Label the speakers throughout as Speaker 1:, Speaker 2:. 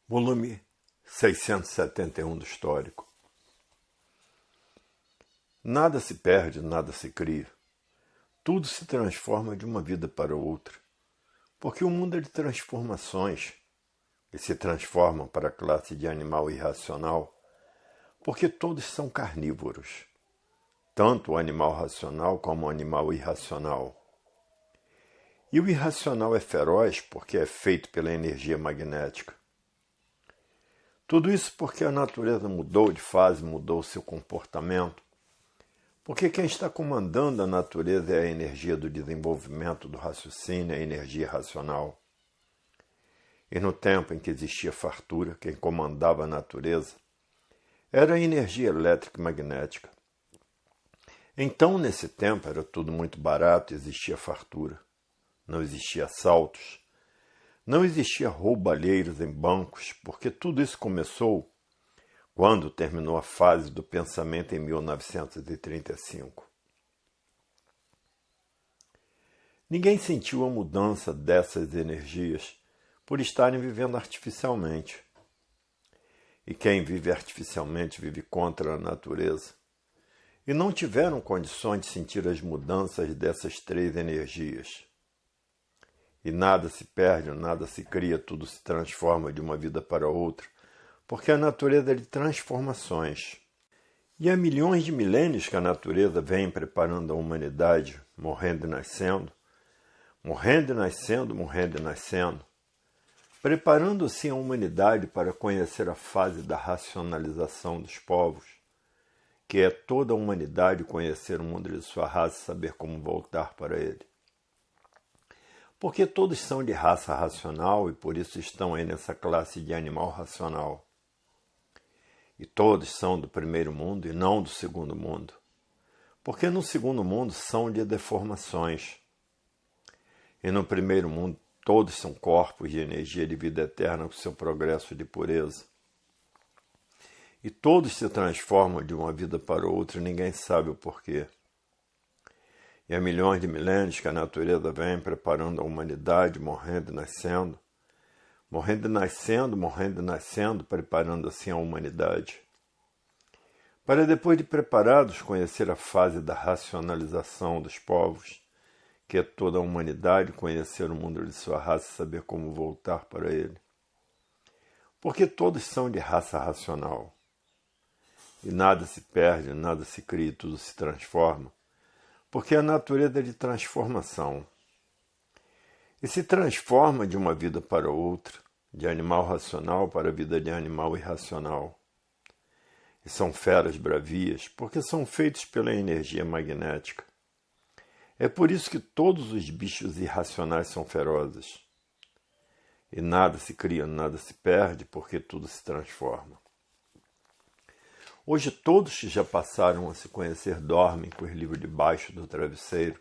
Speaker 1: Volume 671 do Histórico. Nada se perde, nada se cria. Tudo se transforma de uma vida para outra, porque o mundo é de transformações, e se transformam para a classe de animal irracional, porque todos são carnívoros, tanto o animal racional como o animal irracional. E o irracional é feroz porque é feito pela energia magnética. Tudo isso porque a natureza mudou de fase, mudou seu comportamento, porque quem está comandando a natureza é a energia do desenvolvimento do raciocínio, a energia racional. E no tempo em que existia fartura, quem comandava a natureza era a energia elétrica e magnética. Então, nesse tempo, era tudo muito barato, existia fartura. Não existia assaltos, não existia roubalheiros em bancos, porque tudo isso começou quando terminou a fase do pensamento em 1935. Ninguém sentiu a mudança dessas energias por estarem vivendo artificialmente. E quem vive artificialmente vive contra a natureza. E não tiveram condições de sentir as mudanças dessas três energias. E nada se perde, nada se cria, tudo se transforma de uma vida para outra, porque a natureza é de transformações. E há milhões de milênios que a natureza vem preparando a humanidade, morrendo e nascendo, morrendo e nascendo, morrendo e nascendo, preparando assim a humanidade para conhecer a fase da racionalização dos povos, que é toda a humanidade conhecer o mundo de sua raça e saber como voltar para ele. Porque todos são de raça racional e por isso estão aí nessa classe de animal racional. E todos são do primeiro mundo e não do segundo mundo. Porque no segundo mundo são de deformações. E no primeiro mundo todos são corpos de energia de vida eterna com seu progresso de pureza. E todos se transformam de uma vida para outra e ninguém sabe o porquê. E há milhões de milênios que a natureza vem preparando a humanidade, morrendo e nascendo, morrendo e nascendo, morrendo e nascendo, preparando assim a humanidade. Para depois de preparados conhecer a fase da racionalização dos povos, que é toda a humanidade conhecer o mundo de sua raça e saber como voltar para ele. Porque todos são de raça racional. E nada se perde, nada se cria, tudo se transforma. Porque a natureza é de transformação. E se transforma de uma vida para outra, de animal racional para a vida de animal irracional. E são feras bravias, porque são feitos pela energia magnética. É por isso que todos os bichos irracionais são ferozes. E nada se cria, nada se perde, porque tudo se transforma. Hoje todos que já passaram a se conhecer dormem com os livros debaixo do travesseiro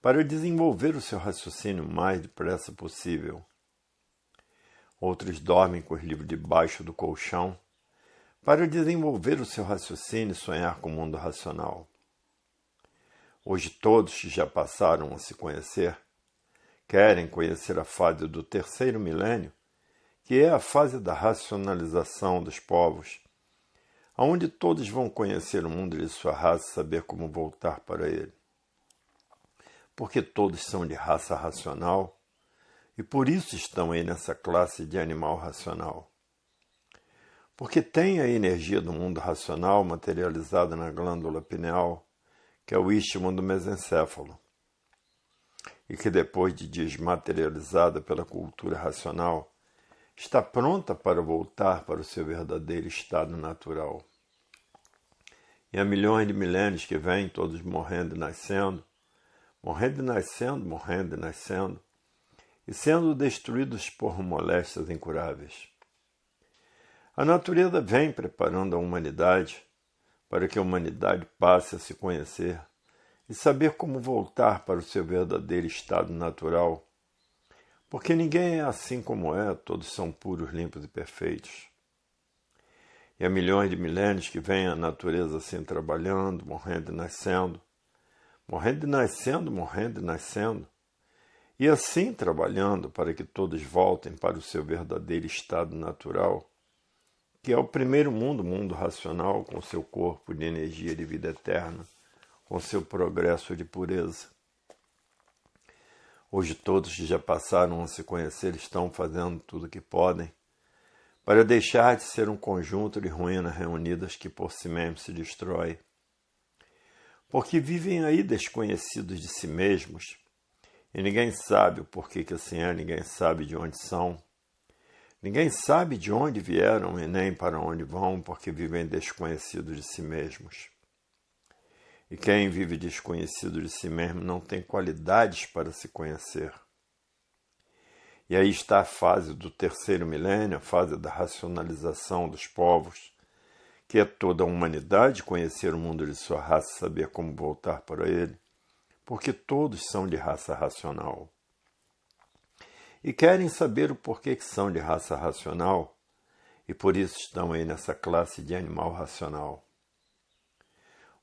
Speaker 1: para desenvolver o seu raciocínio o mais depressa possível. Outros dormem com os livros debaixo do colchão para desenvolver o seu raciocínio e sonhar com o mundo racional. Hoje todos que já passaram a se conhecer querem conhecer a fase do terceiro milênio, que é a fase da racionalização dos povos, onde todos vão conhecer o mundo de sua raça e saber como voltar para ele. Porque todos são de raça racional e por isso estão aí nessa classe de animal racional. Porque tem a energia do mundo racional materializada na glândula pineal, que é o istmo do mesencéfalo, e que depois de desmaterializada pela cultura racional, está pronta para voltar para o seu verdadeiro estado natural. E há milhões de milênios que vêm, todos morrendo e nascendo, morrendo e nascendo, morrendo e nascendo, e sendo destruídos por moléstias incuráveis. A natureza vem preparando a humanidade para que a humanidade passe a se conhecer e saber como voltar para o seu verdadeiro estado natural, porque ninguém é assim como é, todos são puros, limpos e perfeitos. E há milhões de milênios que vêm a natureza assim trabalhando, morrendo e nascendo, morrendo e nascendo, morrendo e nascendo, E assim trabalhando para que todos voltem para o seu verdadeiro estado natural, que é o primeiro mundo, o mundo racional, com seu corpo de energia de vida eterna, com seu progresso de pureza. Hoje todos que já passaram a se conhecer estão fazendo tudo o que podem para deixar de ser um conjunto de ruínas reunidas que por si mesmo se destrói. Porque vivem aí desconhecidos de si mesmos, e ninguém sabe o porquê que assim é, ninguém sabe de onde são. Ninguém sabe de onde vieram e nem para onde vão, porque vivem desconhecidos de si mesmos. E quem vive desconhecido de si mesmo não tem qualidades para se conhecer. E aí está a fase do terceiro milênio, a fase da racionalização dos povos, que é toda a humanidade conhecer o mundo de sua raça e saber como voltar para ele, porque todos são de raça racional. E querem saber o porquê que são de raça racional, e por isso estão aí nessa classe de animal racional.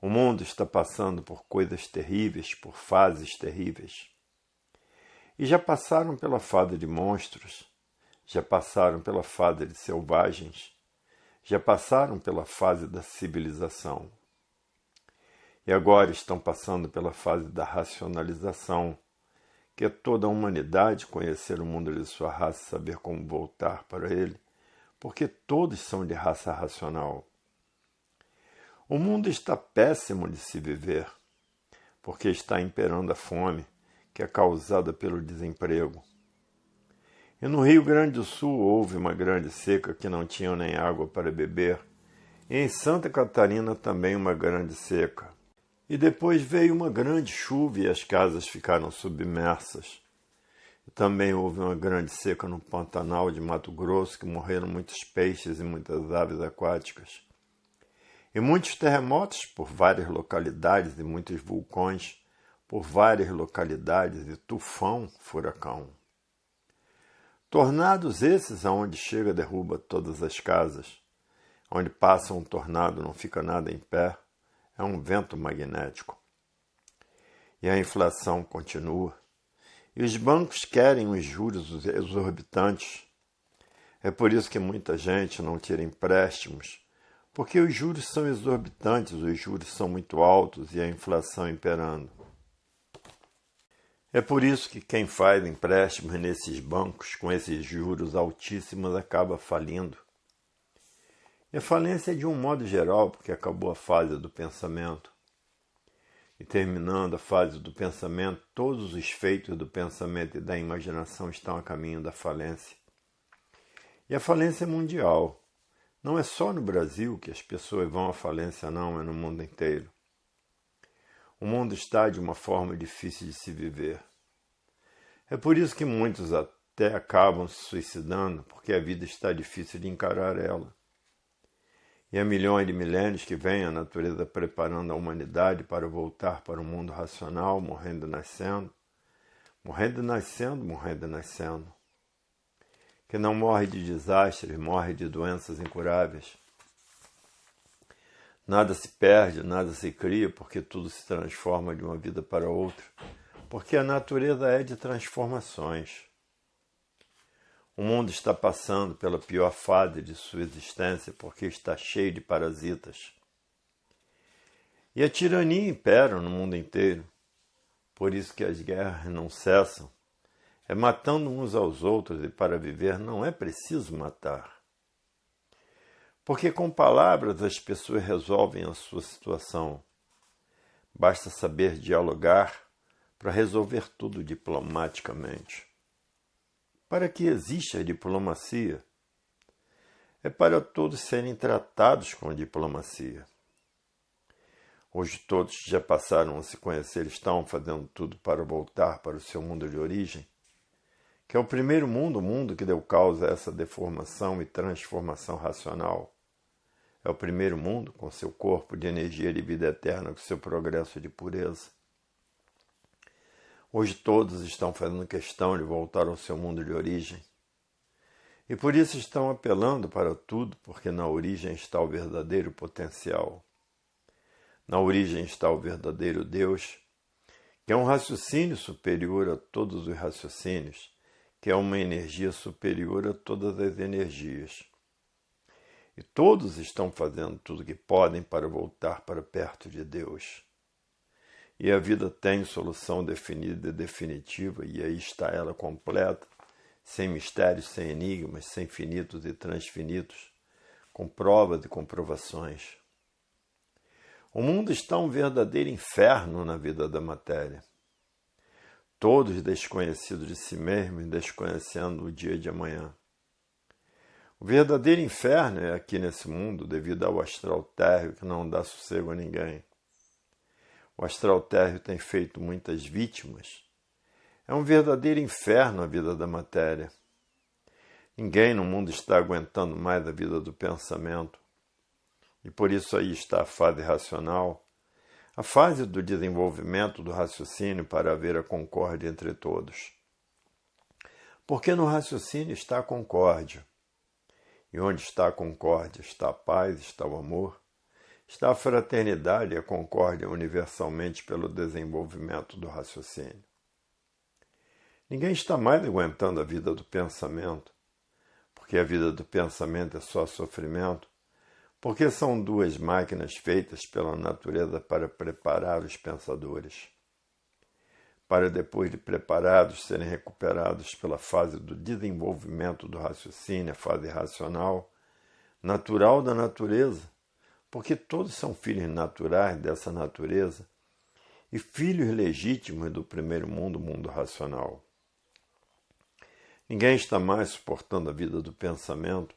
Speaker 1: O mundo está passando por coisas terríveis, por fases terríveis. E já passaram pela fase de monstros, já passaram pela fase de selvagens, já passaram pela fase da civilização. E agora estão passando pela fase da racionalização, que é toda a humanidade conhecer o mundo de sua raça e saber como voltar para ele, porque todos são de raça racional. O mundo está péssimo de se viver, porque está imperando a fome, que é causada pelo desemprego. E no Rio Grande do Sul houve uma grande seca que não tinha nem água para beber, e em Santa Catarina também uma grande seca. E depois veio uma grande chuva e as casas ficaram submersas. E também houve uma grande seca no Pantanal de Mato Grosso, que morreram muitos peixes e muitas aves aquáticas. E muitos terremotos por várias localidades e muitos vulcões por várias localidades e tufão, furacão. Tornados esses aonde chega derruba todas as casas. Onde passa um tornado não fica nada em pé. É um vento magnético. E a inflação continua. E os bancos querem os juros exorbitantes. É por isso que muita gente não tira empréstimos, porque os juros são exorbitantes, os juros são muito altos e a inflação imperando. É por isso que quem faz empréstimos nesses bancos com esses juros altíssimos acaba falindo. E a falência é de um modo geral, porque acabou a fase do pensamento. E terminando a fase do pensamento, todos os feitos do pensamento e da imaginação estão a caminho da falência. E a falência é mundial. Não é só no Brasil que as pessoas vão à falência, não, é no mundo inteiro. O mundo está de uma forma difícil de se viver. É por isso que muitos até acabam se suicidando, porque a vida está difícil de encarar ela. E há milhões de milênios que vem a natureza preparando a humanidade para voltar para o mundo racional, morrendo e nascendo, morrendo e nascendo, morrendo e nascendo. Que não morre de desastres, morre de doenças incuráveis. Nada se perde, nada se cria, porque tudo se transforma de uma vida para outra, porque a natureza é de transformações. O mundo está passando pela pior fase de sua existência porque está cheio de parasitas. E a tirania impera no mundo inteiro. Por isso que as guerras não cessam. É matando uns aos outros e para viver não é preciso matar. Porque com palavras as pessoas resolvem a sua situação. Basta saber dialogar para resolver tudo diplomaticamente. Para que existe a diplomacia? É para todos serem tratados com diplomacia. Hoje todos que já passaram a se conhecer estão fazendo tudo para voltar para o seu mundo de origem, que é o primeiro mundo, o mundo que deu causa a essa deformação e transformação racional. É o primeiro mundo com seu corpo de energia de vida eterna, com seu progresso de pureza. Hoje todos estão fazendo questão de voltar ao seu mundo de origem. E por isso estão apelando para tudo, porque na origem está o verdadeiro potencial. Na origem está o verdadeiro Deus, que é um raciocínio superior a todos os raciocínios, que é uma energia superior a todas as energias. E todos estão fazendo tudo o que podem para voltar para perto de Deus. E a vida tem solução definida e definitiva, e aí está ela completa, sem mistérios, sem enigmas, sem finitos e transfinitos, com provas e comprovações. O mundo está um verdadeiro inferno na vida da matéria. Todos desconhecidos de si mesmos, desconhecendo o dia de amanhã. O verdadeiro inferno é aqui nesse mundo, devido ao astral térreo que não dá sossego a ninguém. O astral térreo tem feito muitas vítimas. É um verdadeiro inferno a vida da matéria. Ninguém no mundo está aguentando mais a vida do pensamento. E por isso aí está a fase racional, a fase do desenvolvimento do raciocínio para haver a concórdia entre todos. Porque no raciocínio está a concórdia. E onde está a concórdia, está a paz, está o amor, está a fraternidade e a concórdia universalmente pelo desenvolvimento do raciocínio. Ninguém está mais aguentando a vida do pensamento, porque a vida do pensamento é só sofrimento, porque são duas máquinas feitas pela natureza para preparar os pensadores, para depois de preparados serem recuperados pela fase do desenvolvimento do raciocínio, a fase racional, natural da natureza, porque todos são filhos naturais dessa natureza e filhos legítimos do primeiro mundo, o mundo racional. Ninguém está mais suportando a vida do pensamento,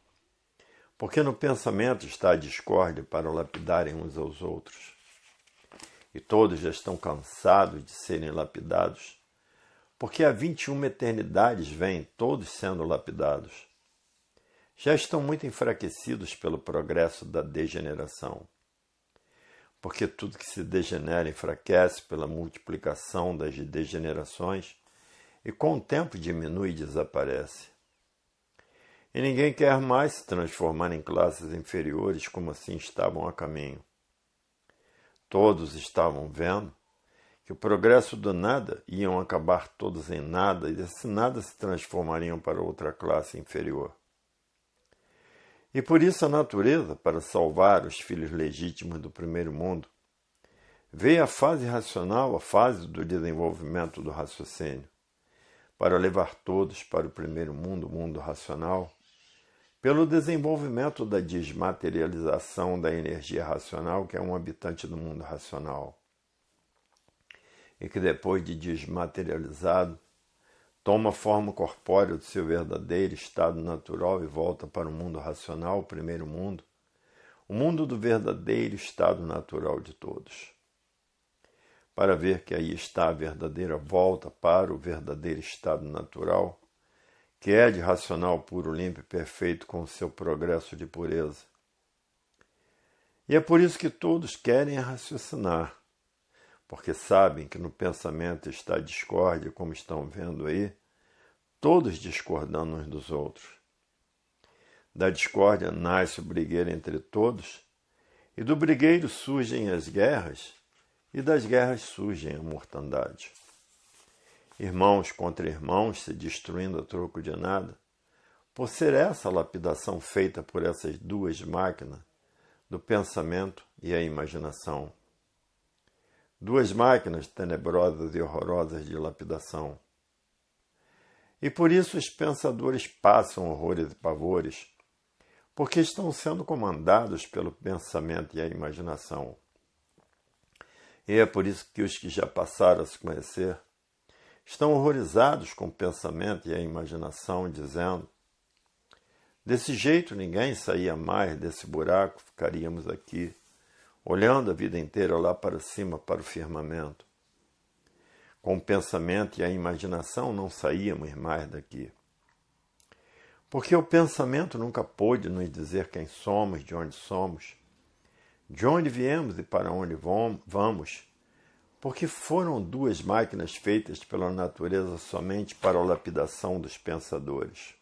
Speaker 1: porque no pensamento está a discórdia para lapidarem uns aos outros. E todos já estão cansados de serem lapidados, porque há 21 eternidades vêm todos sendo lapidados. Já estão muito enfraquecidos pelo progresso da degeneração, porque tudo que se degenera enfraquece pela multiplicação das degenerações e com o tempo diminui e desaparece. E ninguém quer mais se transformar em classes inferiores como assim estavam a caminho. Todos estavam vendo que o progresso do nada iam acabar todos em nada e esse nada se transformariam para outra classe inferior. E por isso a natureza, para salvar os filhos legítimos do primeiro mundo, veio a fase racional, a fase do desenvolvimento do raciocínio, para levar todos para o primeiro mundo, o mundo racional, pelo desenvolvimento da desmaterialização da energia racional, que é um habitante do mundo racional, e que depois de desmaterializado, toma a forma corpórea do seu verdadeiro estado natural e volta para o mundo racional, o primeiro mundo, o mundo do verdadeiro estado natural de todos. Para ver que aí está a verdadeira volta para o verdadeiro estado natural, que é de racional puro, limpo e perfeito com o seu progresso de pureza. E é por isso que todos querem raciocinar, porque sabem que no pensamento está a discórdia, como estão vendo aí, todos discordando uns dos outros. Da discórdia nasce o brigueiro entre todos, e do brigueiro surgem as guerras, e das guerras surgem a mortandade. Irmãos contra irmãos se destruindo a troco de nada, por ser essa a lapidação feita por essas duas máquinas, do pensamento e a imaginação. Duas máquinas tenebrosas e horrorosas de lapidação. E por isso os pensadores passam horrores e pavores, porque estão sendo comandados pelo pensamento e a imaginação. E é por isso que os que já passaram a se conhecer estão horrorizados com o pensamento e a imaginação, dizendo: desse jeito ninguém saía mais desse buraco, ficaríamos aqui, olhando a vida inteira lá para cima, para o firmamento. Com o pensamento e a imaginação não saíamos mais daqui. Porque o pensamento nunca pôde nos dizer quem somos, de onde viemos e para onde vamos, porque foram duas máquinas feitas pela natureza somente para a lapidação dos pensadores.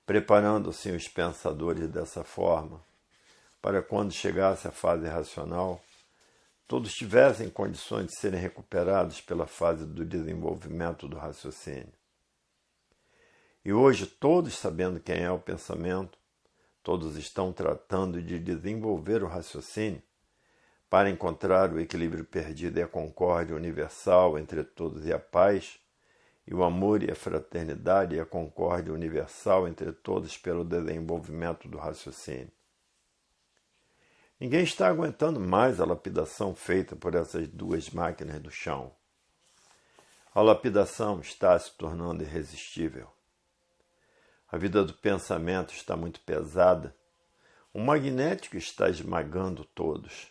Speaker 1: Preparando-se os pensadores dessa forma, para quando chegasse a fase racional, todos tivessem condições de serem recuperados pela fase do desenvolvimento do raciocínio. E hoje, todos sabendo quem é o pensamento, todos estão tratando de desenvolver o raciocínio para encontrar o equilíbrio perdido e a concórdia universal entre todos e a paz, e o amor e a fraternidade e a concórdia universal entre todos pelo desenvolvimento do raciocínio. Ninguém está aguentando mais a lapidação feita por essas duas máquinas do chão. A lapidação está se tornando irresistível. A vida do pensamento está muito pesada. O magnético está esmagando todos.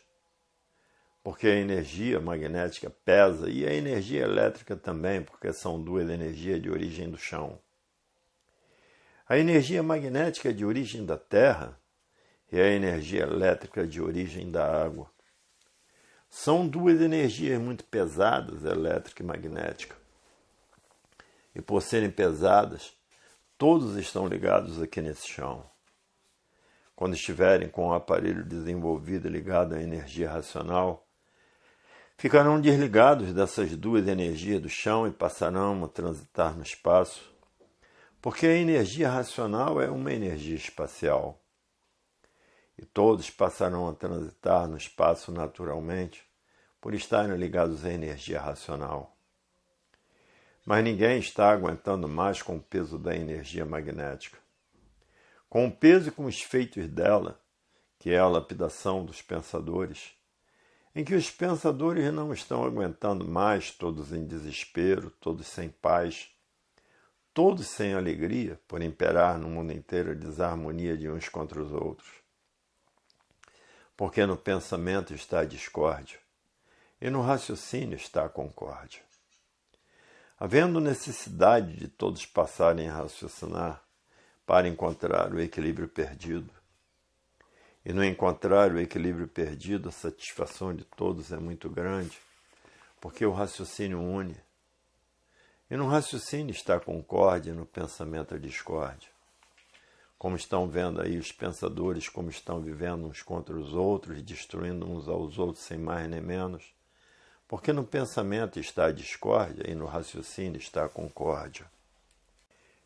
Speaker 1: Porque a energia magnética pesa e a energia elétrica também, porque são duas energias de origem do chão. A energia magnética é de origem da terra e a energia elétrica de origem da água. São duas energias muito pesadas, elétrica e magnética. E por serem pesadas, todos estão ligados aqui nesse chão. Quando estiverem com o aparelho desenvolvido ligado à energia racional, ficarão desligados dessas duas energias do chão e passarão a transitar no espaço, porque a energia racional é uma energia espacial. E todos passarão a transitar no espaço naturalmente, por estarem ligados à energia racional. Mas ninguém está aguentando mais com o peso da energia magnética. Com o peso e com os feitos dela, que é a lapidação dos pensadores, em que os pensadores não estão aguentando mais, todos em desespero, todos sem paz, todos sem alegria, por imperar no mundo inteiro a desarmonia de uns contra os outros. Porque no pensamento está a discórdia, e no raciocínio está a concórdia. Havendo necessidade de todos passarem a raciocinar para encontrar o equilíbrio perdido, e no encontrar o equilíbrio perdido, a satisfação de todos é muito grande, porque o raciocínio une. E no raciocínio está a concórdia, e no pensamento a discórdia. Como estão vendo aí os pensadores, como estão vivendo uns contra os outros, destruindo uns aos outros sem mais nem menos, porque no pensamento está a discórdia e no raciocínio está a concórdia.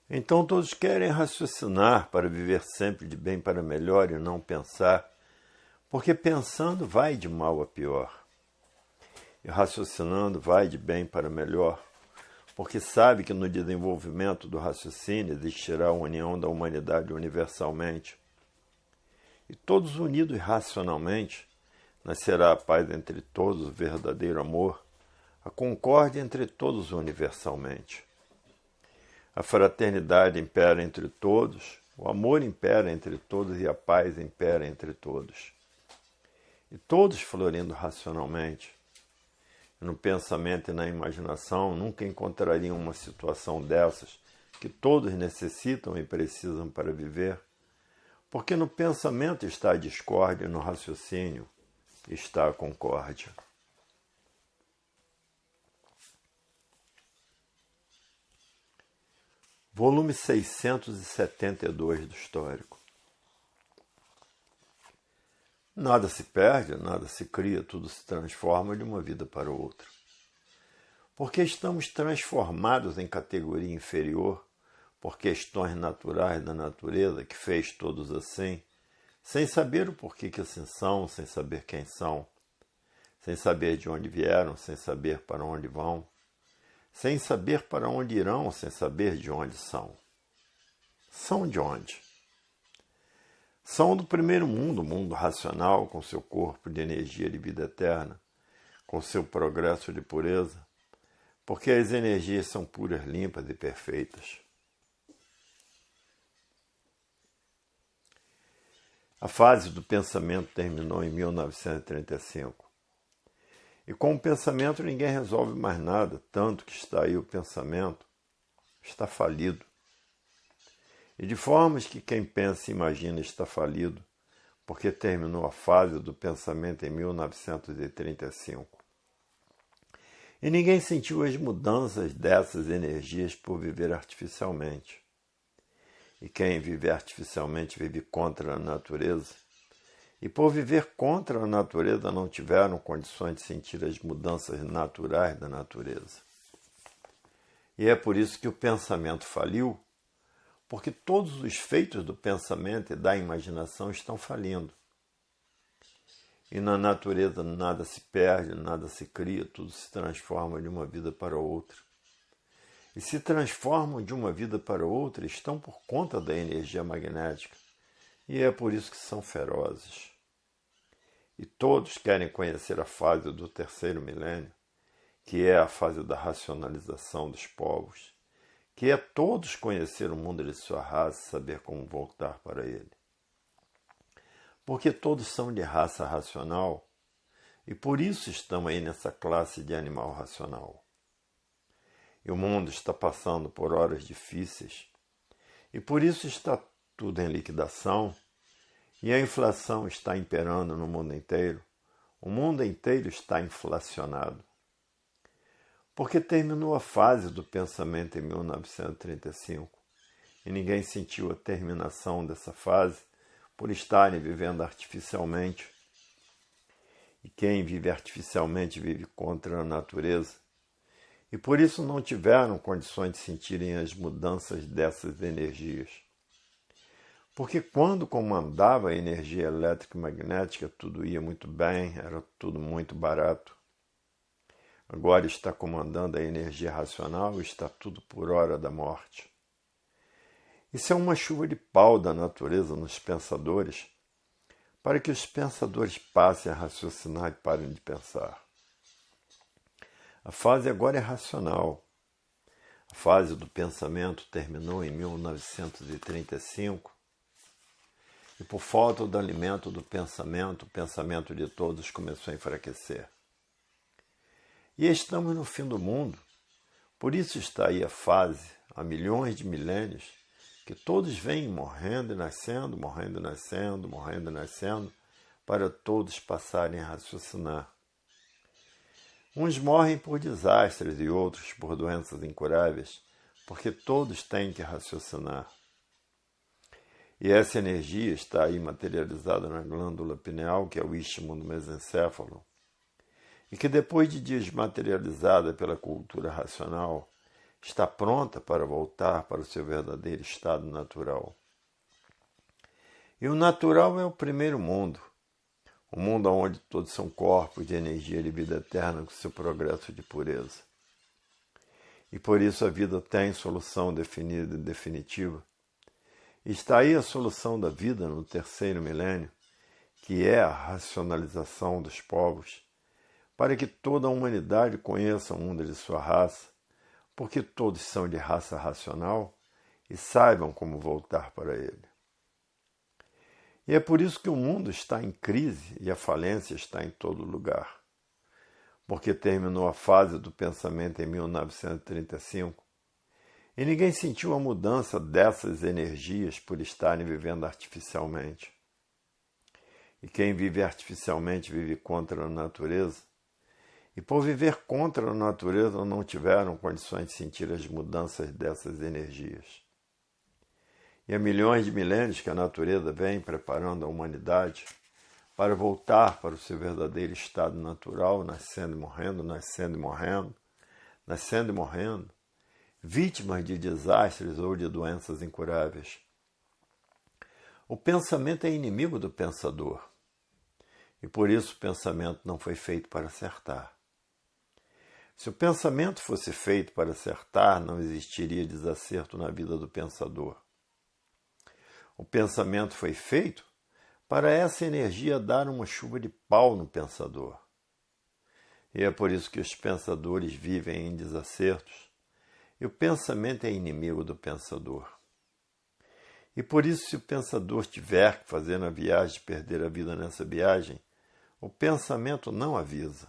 Speaker 1: Então todos querem raciocinar para viver sempre de bem para melhor e não pensar, porque pensando vai de mal a pior. E raciocinando vai de bem para melhor, porque sabe que no desenvolvimento do raciocínio existirá a união da humanidade universalmente. E todos unidos racionalmente, nascerá a paz entre todos, o verdadeiro amor, a concórdia entre todos universalmente. A fraternidade impera entre todos, o amor impera entre todos e a paz impera entre todos. E todos florindo racionalmente. No pensamento e na imaginação nunca encontrariam uma situação dessas que todos necessitam e precisam para viver, porque no pensamento está a discórdia e no raciocínio está a concórdia. Volume 672 do Histórico. Nada se perde, nada se cria, tudo se transforma de uma vida para outra. Porque estamos transformados em categoria inferior por questões naturais da natureza que fez todos assim, sem saber o porquê que assim são, sem saber quem são, sem saber de onde vieram, sem saber para onde vão, sem saber para onde irão, sem saber de onde são. São de onde? São do primeiro mundo, o mundo racional, com seu corpo de energia de vida eterna, com seu progresso de pureza, porque as energias são puras, limpas e perfeitas. A fase do pensamento terminou em 1935. E com o pensamento ninguém resolve mais nada, tanto que está aí o pensamento, está falido. E de formas que quem pensa e imagina está falido, porque terminou a fase do pensamento em 1935. E ninguém sentiu as mudanças dessas energias por viver artificialmente. E quem vive artificialmente vive contra a natureza e por viver contra a natureza não tiveram condições de sentir as mudanças naturais da natureza. E é por isso que o pensamento faliu, porque todos os feitos do pensamento e da imaginação estão falindo. E na natureza nada se perde, nada se cria, tudo se transforma de uma vida para outra. E se transformam de uma vida para outra, estão por conta da energia magnética. E é por isso que são ferozes. E todos querem conhecer a fase do terceiro milênio, que é a fase da racionalização dos povos, que é todos conhecer o mundo de sua raça e saber como voltar para ele. Porque todos são de raça racional e por isso estão aí nessa classe de animal racional. E o mundo está passando por horas difíceis e por isso está tudo em liquidação e a inflação está imperando no mundo inteiro. O mundo inteiro está inflacionado. Porque terminou a fase do pensamento em 1935 e ninguém sentiu a terminação dessa fase por estarem vivendo artificialmente. E quem vive artificialmente vive contra a natureza. E por isso não tiveram condições de sentirem as mudanças dessas energias. Porque quando comandava a energia elétrica e magnética, tudo ia muito bem, era tudo muito barato. Agora está comandando a energia racional e está tudo por hora da morte. Isso é uma chuva de pau da natureza nos pensadores, para que os pensadores passem a raciocinar e parem de pensar. A fase agora é racional. A fase do pensamento terminou em 1935 e por falta do alimento do pensamento, o pensamento de todos começou a enfraquecer. E estamos no fim do mundo. Por isso está aí a fase, há milhões de milênios, que todos vêm morrendo e nascendo, morrendo e nascendo, morrendo e nascendo, para todos passarem a raciocinar. Uns morrem por desastres e outros por doenças incuráveis, porque todos têm que raciocinar. E essa energia está aí materializada na glândula pineal, que é o istmo do mesencéfalo, e que depois de desmaterializada pela cultura racional, está pronta para voltar para o seu verdadeiro estado natural. E o natural é o primeiro mundo, o mundo onde todos são corpos de energia de vida eterna com seu progresso de pureza. E por isso a vida tem solução definida e definitiva. E está aí a solução da vida no terceiro milênio, que é a racionalização dos povos, para que toda a humanidade conheça o mundo de sua raça, porque todos são de raça racional e saibam como voltar para ele. E é por isso que o mundo está em crise e a falência está em todo lugar. Porque terminou a fase do pensamento em 1935 e ninguém sentiu a mudança dessas energias por estarem vivendo artificialmente. E quem vive artificialmente vive contra a natureza. E por viver contra a natureza não tiveram condições de sentir as mudanças dessas energias. E há milhões de milênios que a natureza vem preparando a humanidade para voltar para o seu verdadeiro estado natural, nascendo e morrendo, nascendo e morrendo, nascendo e morrendo, vítimas de desastres ou de doenças incuráveis. O pensamento é inimigo do pensador, e por isso o pensamento não foi feito para acertar. Se o pensamento fosse feito para acertar, não existiria desacerto na vida do pensador. O pensamento foi feito para essa energia dar uma chuva de pau no pensador. E é por isso que os pensadores vivem em desacertos, e o pensamento é inimigo do pensador. E por isso, se o pensador tiver que fazer na viagem perder a vida nessa viagem, o pensamento não avisa.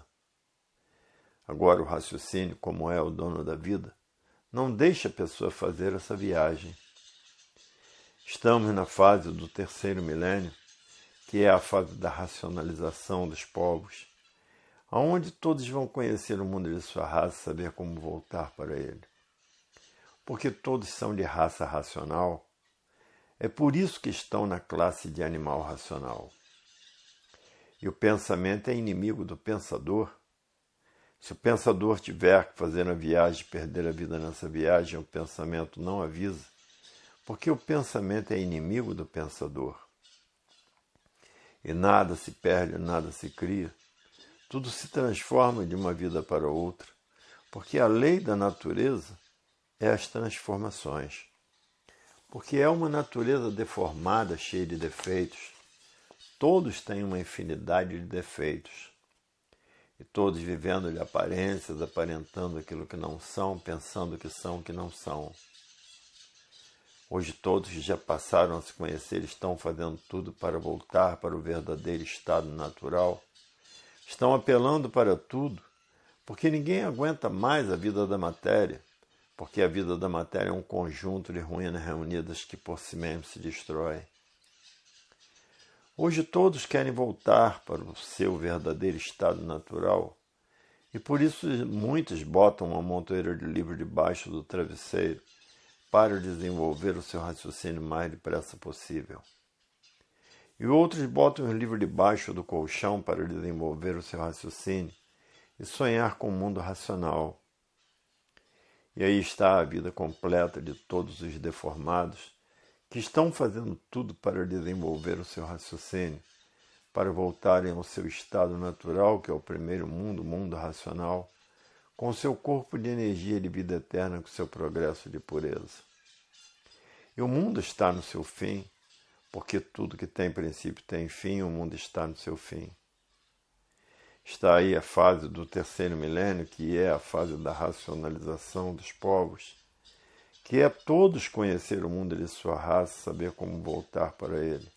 Speaker 1: Agora o raciocínio, como é o dono da vida, não deixa a pessoa fazer essa viagem. Estamos na fase do terceiro milênio, que é a fase da racionalização dos povos, onde todos vão conhecer o mundo de sua raça e saber como voltar para ele. Porque todos são de raça racional, é por isso que estão na classe de animal racional. E o pensamento é inimigo do pensador. Se o pensador tiver que fazer a viagem e perder a vida nessa viagem, o pensamento não avisa, porque o pensamento é inimigo do pensador. E nada se perde, nada se cria. Tudo se transforma de uma vida para outra, porque a lei da natureza é as transformações. Porque é uma natureza deformada, cheia de defeitos. Todos têm uma infinidade de defeitos. E todos vivendo de aparências, aparentando aquilo que não são, pensando que são o que não são. Hoje todos que já passaram a se conhecer estão fazendo tudo para voltar para o verdadeiro estado natural. Estão apelando para tudo, porque ninguém aguenta mais a vida da matéria, porque a vida da matéria é um conjunto de ruínas reunidas que por si mesmo se destrói. Hoje todos querem voltar para o seu verdadeiro estado natural, e por isso muitos botam uma montoeira de livros debaixo do travesseiro para desenvolver o seu raciocínio mais depressa possível. E outros botam os livros debaixo do colchão para desenvolver o seu raciocínio e sonhar com o mundo racional. E aí está a vida completa de todos os deformados que estão fazendo tudo para desenvolver o seu raciocínio, para voltarem ao seu estado natural, que é o primeiro mundo, o mundo racional, com o seu corpo de energia de vida eterna, com o seu progresso de pureza. E o mundo está no seu fim, porque tudo que tem princípio tem fim, o mundo está no seu fim. Está aí a fase do terceiro milênio, que é a fase da racionalização dos povos, que é todos conhecer o mundo de sua raça, saber como voltar para ele.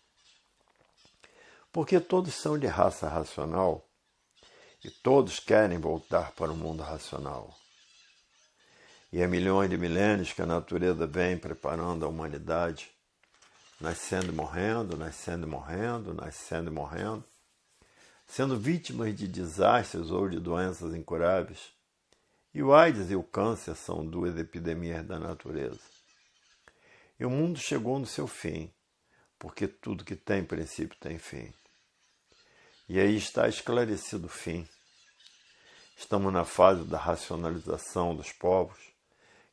Speaker 1: Porque todos são de raça racional e todos querem voltar para o mundo racional. E há milhões de milênios que a natureza vem preparando a humanidade, nascendo e morrendo, nascendo e morrendo, nascendo e morrendo, sendo vítimas de desastres ou de doenças incuráveis. E o AIDS e o câncer são duas epidemias da natureza. E o mundo chegou no seu fim, porque tudo que tem princípio tem fim. E aí está esclarecido o fim. Estamos na fase da racionalização dos povos,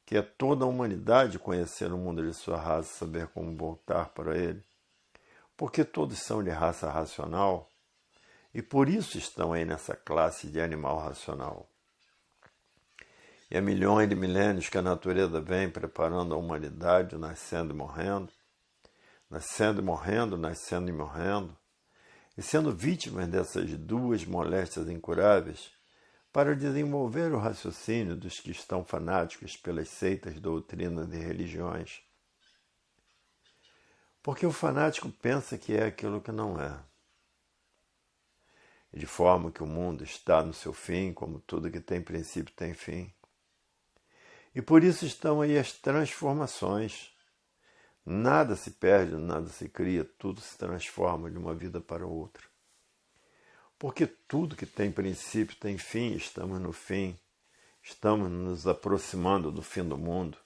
Speaker 1: que é toda a humanidade conhecer o mundo de sua raça, saber como voltar para ele, porque todos são de raça racional e por isso estão aí nessa classe de animal racional. E há milhões de milênios que a natureza vem preparando a humanidade, nascendo e morrendo, nascendo e morrendo, nascendo e morrendo, e sendo vítimas dessas duas moléstias incuráveis, para desenvolver o raciocínio dos que estão fanáticos pelas seitas, doutrinas e religiões. Porque o fanático pensa que é aquilo que não é. E de forma que o mundo está no seu fim, como tudo que tem princípio tem fim. E por isso estão aí as transformações. Nada se perde, nada se cria, tudo se transforma de uma vida para outra. Porque tudo que tem princípio tem fim, estamos no fim, estamos nos aproximando do fim do mundo,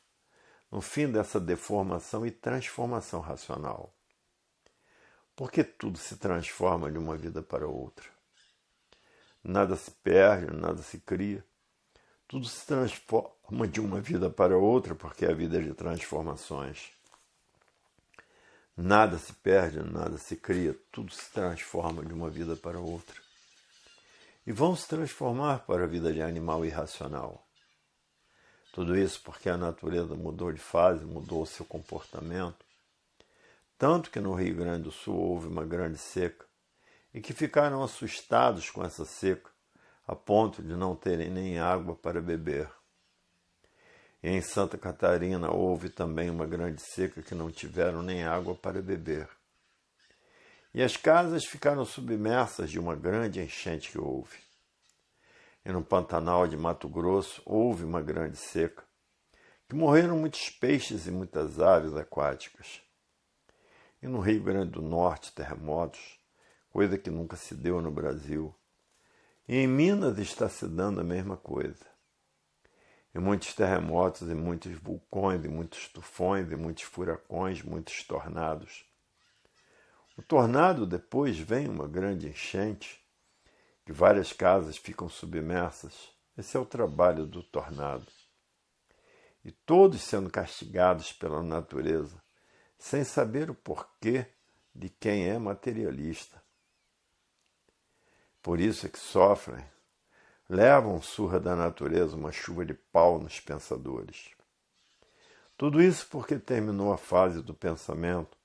Speaker 1: no fim dessa deformação e transformação racional. Porque tudo se transforma de uma vida para outra. Nada se perde, nada se cria. Tudo se transforma de uma vida para outra, porque a vida é de transformações. Nada se perde, nada se cria, tudo se transforma de uma vida para outra. E vão se transformar para a vida de animal irracional. Tudo isso porque a natureza mudou de fase, mudou o seu comportamento. Tanto que no Rio Grande do Sul houve uma grande seca, e que ficaram assustados com essa seca, a ponto de não terem nem água para beber. E em Santa Catarina houve também uma grande seca que não tiveram nem água para beber. E as casas ficaram submersas de uma grande enchente que houve. E no Pantanal de Mato Grosso houve uma grande seca, que morreram muitos peixes e muitas aves aquáticas. E no Rio Grande do Norte, terremotos, coisa que nunca se deu no Brasil. E em Minas está se dando a mesma coisa. E muitos terremotos, e muitos vulcões, e muitos tufões, e muitos furacões, muitos tornados. O tornado depois vem uma grande enchente, que várias casas ficam submersas. Esse é o trabalho do tornado. E todos sendo castigados pela natureza, sem saber o porquê de quem é materialista. Por isso é que sofrem, levam surra da natureza, uma chuva de pau nos pensadores. Tudo isso porque terminou a fase do pensamento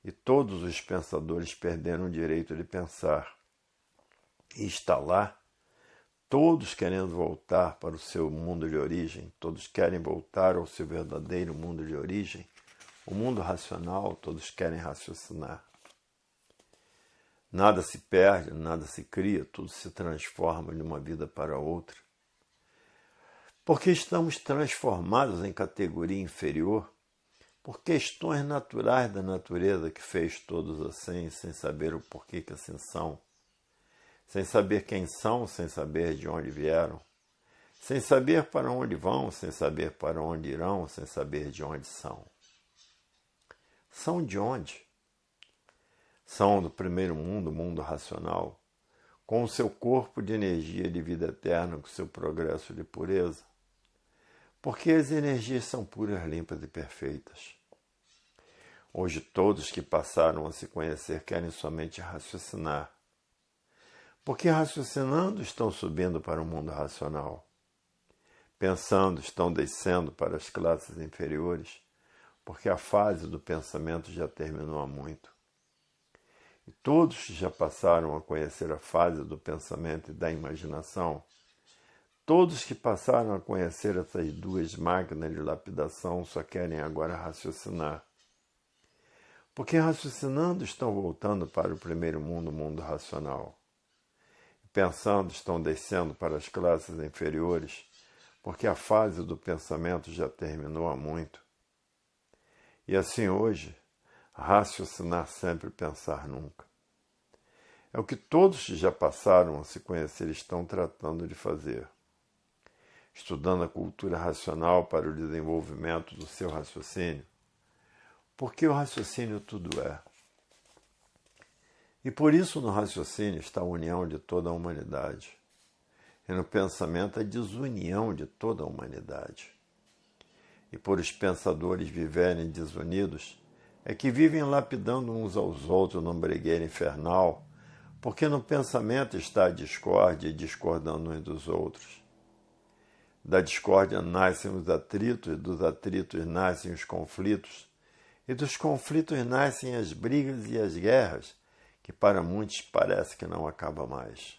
Speaker 1: e todos os pensadores perderam o direito de pensar. E está lá, todos querendo voltar para o seu mundo de origem, todos querem voltar ao seu verdadeiro mundo de origem, o mundo racional, todos querem raciocinar. Nada se perde, nada se cria, tudo se transforma de uma vida para outra. Porque estamos transformados em categoria inferior por questões naturais da natureza que fez todos assim, sem saber o porquê que assim são, sem saber quem são, sem saber de onde vieram, sem saber para onde vão, sem saber para onde irão, sem saber de onde são. São de onde? São do primeiro mundo, o mundo racional, com o seu corpo de energia de vida eterna, com o seu progresso de pureza. Porque as energias são puras, limpas e perfeitas. Hoje todos que passaram a se conhecer querem somente raciocinar. Porque raciocinando estão subindo para o mundo racional. Pensando estão descendo para as classes inferiores, porque a fase do pensamento já terminou há muito. E todos que já passaram a conhecer a fase do pensamento e da imaginação, todos que passaram a conhecer essas duas máquinas de lapidação só querem agora raciocinar. Porque raciocinando estão voltando para o primeiro mundo, o mundo racional. E pensando estão descendo para as classes inferiores, porque a fase do pensamento já terminou há muito. E assim hoje, raciocinar sempre, pensar nunca. É o que todos que já passaram a se conhecer estão tratando de fazer. Estudando a cultura racional para o desenvolvimento do seu raciocínio, porque o raciocínio tudo é. E por isso no raciocínio está a união de toda a humanidade. E no pensamento a desunião de toda a humanidade. E por os pensadores viverem desunidos, é que vivem lapidando uns aos outros num bregueiro infernal, porque no pensamento está a discórdia e discordando uns dos outros. Da discórdia nascem os atritos, dos atritos nascem os conflitos, e dos conflitos nascem as brigas e as guerras, que para muitos parece que não acaba mais.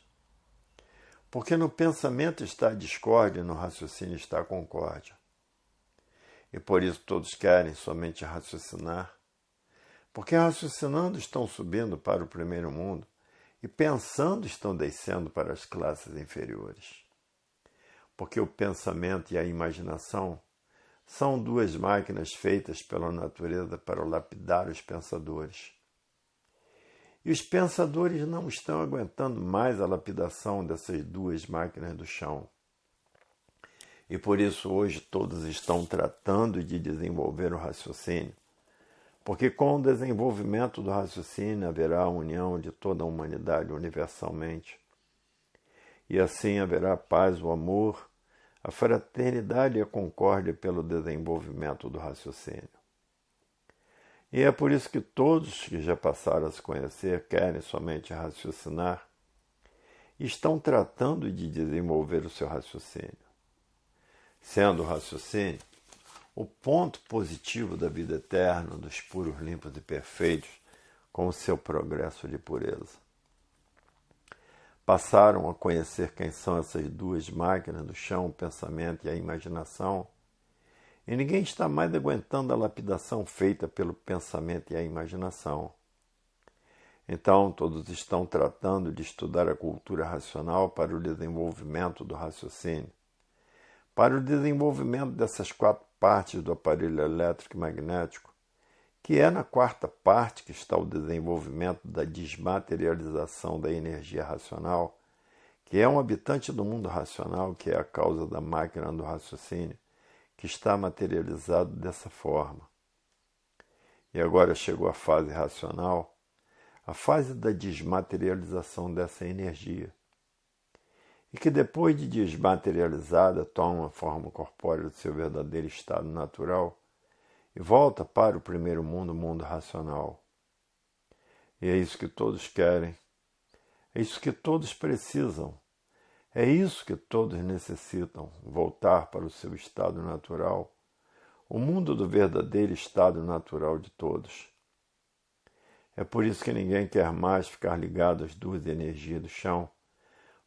Speaker 1: Porque no pensamento está a discórdia e no raciocínio está a concórdia. E por isso todos querem somente raciocinar, porque raciocinando estão subindo para o primeiro mundo e pensando estão descendo para as classes inferiores. Porque o pensamento e a imaginação são duas máquinas feitas pela natureza para lapidar os pensadores. E os pensadores não estão aguentando mais a lapidação dessas duas máquinas do chão. E por isso hoje todos estão tratando de desenvolver o raciocínio. Porque com o desenvolvimento do raciocínio haverá a união de toda a humanidade universalmente. E assim haverá a paz, o amor, a fraternidade e a concórdia pelo desenvolvimento do raciocínio. E é por isso que todos que já passaram a se conhecer querem somente raciocinar e estão tratando de desenvolver o seu raciocínio. Sendo o raciocínio o ponto positivo da vida eterna, dos puros, limpos e perfeitos, com o seu progresso de pureza. Passaram a conhecer quem são essas duas máquinas do chão, o pensamento e a imaginação, e ninguém está mais aguentando a lapidação feita pelo pensamento e a imaginação. Então, todos estão tratando de estudar a cultura racional para o desenvolvimento do raciocínio, para o desenvolvimento dessas quatro partes do aparelho elétrico e magnético, que é na quarta parte que está o desenvolvimento da desmaterialização da energia racional, que é um habitante do mundo racional, que é a causa da máquina do raciocínio, que está materializado dessa forma. E agora chegou a fase racional, a fase da desmaterialização dessa energia, e que depois de desmaterializada toma a forma corpórea do seu verdadeiro estado natural e volta para o primeiro mundo, o mundo racional. E é isso que todos querem, é isso que todos precisam, é isso que todos necessitam, voltar para o seu estado natural, o mundo do verdadeiro estado natural de todos. É por isso que ninguém quer mais ficar ligado às duas energias do chão,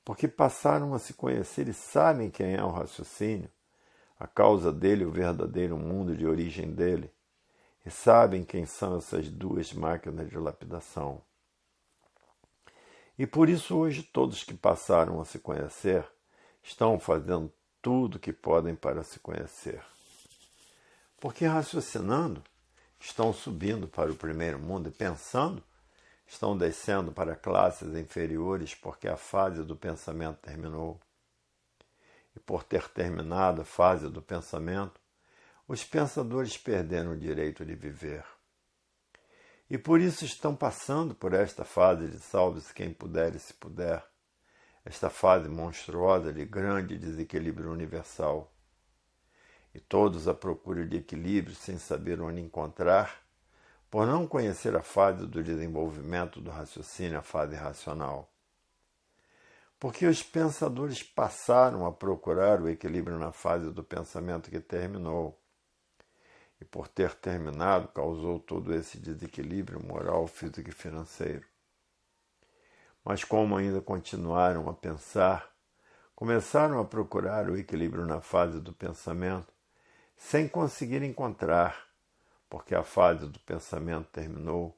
Speaker 1: porque passaram a se conhecer e sabem quem é o raciocínio, a causa dele, o verdadeiro mundo de origem dele, e sabem quem são essas duas máquinas de lapidação. E por isso hoje todos que passaram a se conhecer estão fazendo tudo o que podem para se conhecer. Porque raciocinando, estão subindo para o primeiro mundo e pensando, estão descendo para classes inferiores porque a fase do pensamento terminou. E por ter terminado a fase do pensamento, os pensadores perderam o direito de viver. E por isso estão passando por esta fase de salve-se quem puder e se puder, esta fase monstruosa de grande desequilíbrio universal. E todos à procura de equilíbrio sem saber onde encontrar, por não conhecer a fase do desenvolvimento do raciocínio, a fase racional. Porque os pensadores passaram a procurar o equilíbrio na fase do pensamento que terminou. E por ter terminado, causou todo esse desequilíbrio moral, físico e financeiro. Mas como ainda continuaram a pensar, começaram a procurar o equilíbrio na fase do pensamento, sem conseguir encontrar, porque a fase do pensamento terminou,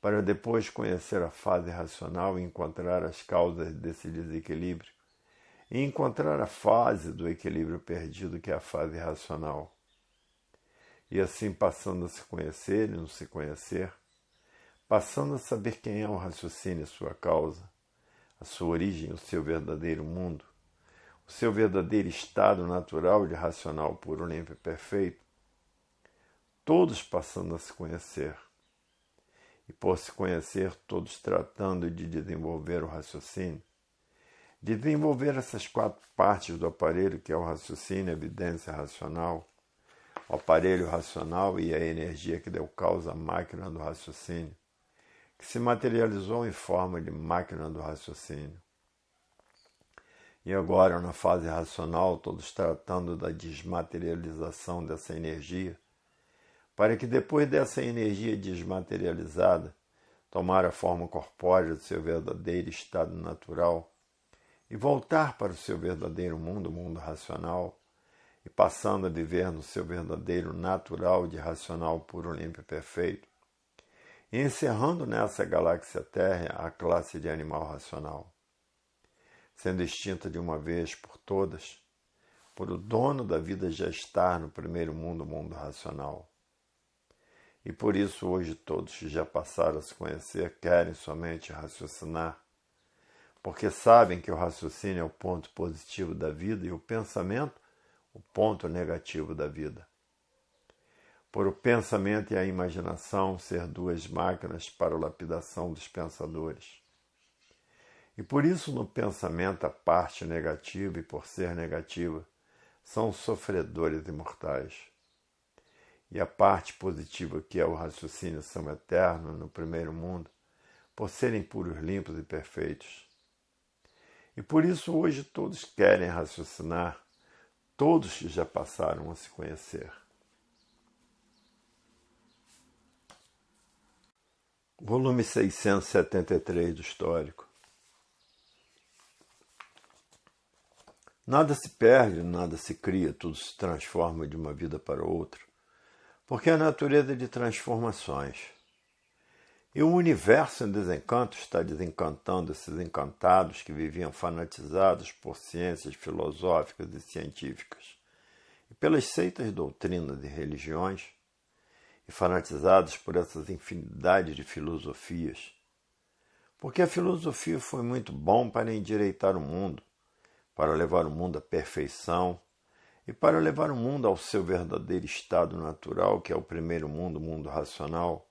Speaker 1: para depois conhecer a fase racional e encontrar as causas desse desequilíbrio, e encontrar a fase do equilíbrio perdido, que é a fase racional. E assim passando a se conhecer e não se conhecer, passando a saber quem é o raciocínio e sua causa, a sua origem, o seu verdadeiro mundo, o seu verdadeiro estado natural de racional puro, limpo e perfeito, todos passando a se conhecer. E por se conhecer, todos tratando de desenvolver o raciocínio, de desenvolver essas quatro partes do aparelho, que é o raciocínio, a evidência racional, o aparelho racional e a energia que deu causa à máquina do raciocínio, que se materializou em forma de máquina do raciocínio. E agora, na fase racional, todos tratando da desmaterialização dessa energia, para que depois dessa energia desmaterializada, tomar a forma corpórea do seu verdadeiro estado natural e voltar para o seu verdadeiro mundo, o mundo racional, e passando a viver no seu verdadeiro natural de racional puro, limpo e perfeito, e encerrando nessa galáxia Terra a classe de animal racional, sendo extinta de uma vez por todas, por o dono da vida já estar no primeiro mundo, o mundo racional. E por isso hoje todos que já passaram a se conhecer querem somente raciocinar, porque sabem que o raciocínio é o ponto positivo da vida e o pensamento o ponto negativo da vida. Por o pensamento e a imaginação ser duas máquinas para a lapidação dos pensadores. E por isso no pensamento a parte negativa, e por ser negativa, são sofredores imortais. E a parte positiva, que é o raciocínio, são eternos no primeiro mundo, por serem puros, limpos e perfeitos. E por isso hoje todos querem raciocinar, todos que já passaram a se conhecer. Volume 673 do Histórico. Nada se perde, nada se cria, tudo se transforma de uma vida para outra, porque a natureza é de transformações. E o universo em desencanto está desencantando esses encantados que viviam fanatizados por ciências filosóficas e científicas, e pelas seitas doutrinas e religiões, e fanatizados por essas infinidades de filosofias. Porque a filosofia foi muito bom para endireitar o mundo, para levar o mundo à perfeição e para levar o mundo ao seu verdadeiro estado natural, que é o primeiro mundo, o mundo racional,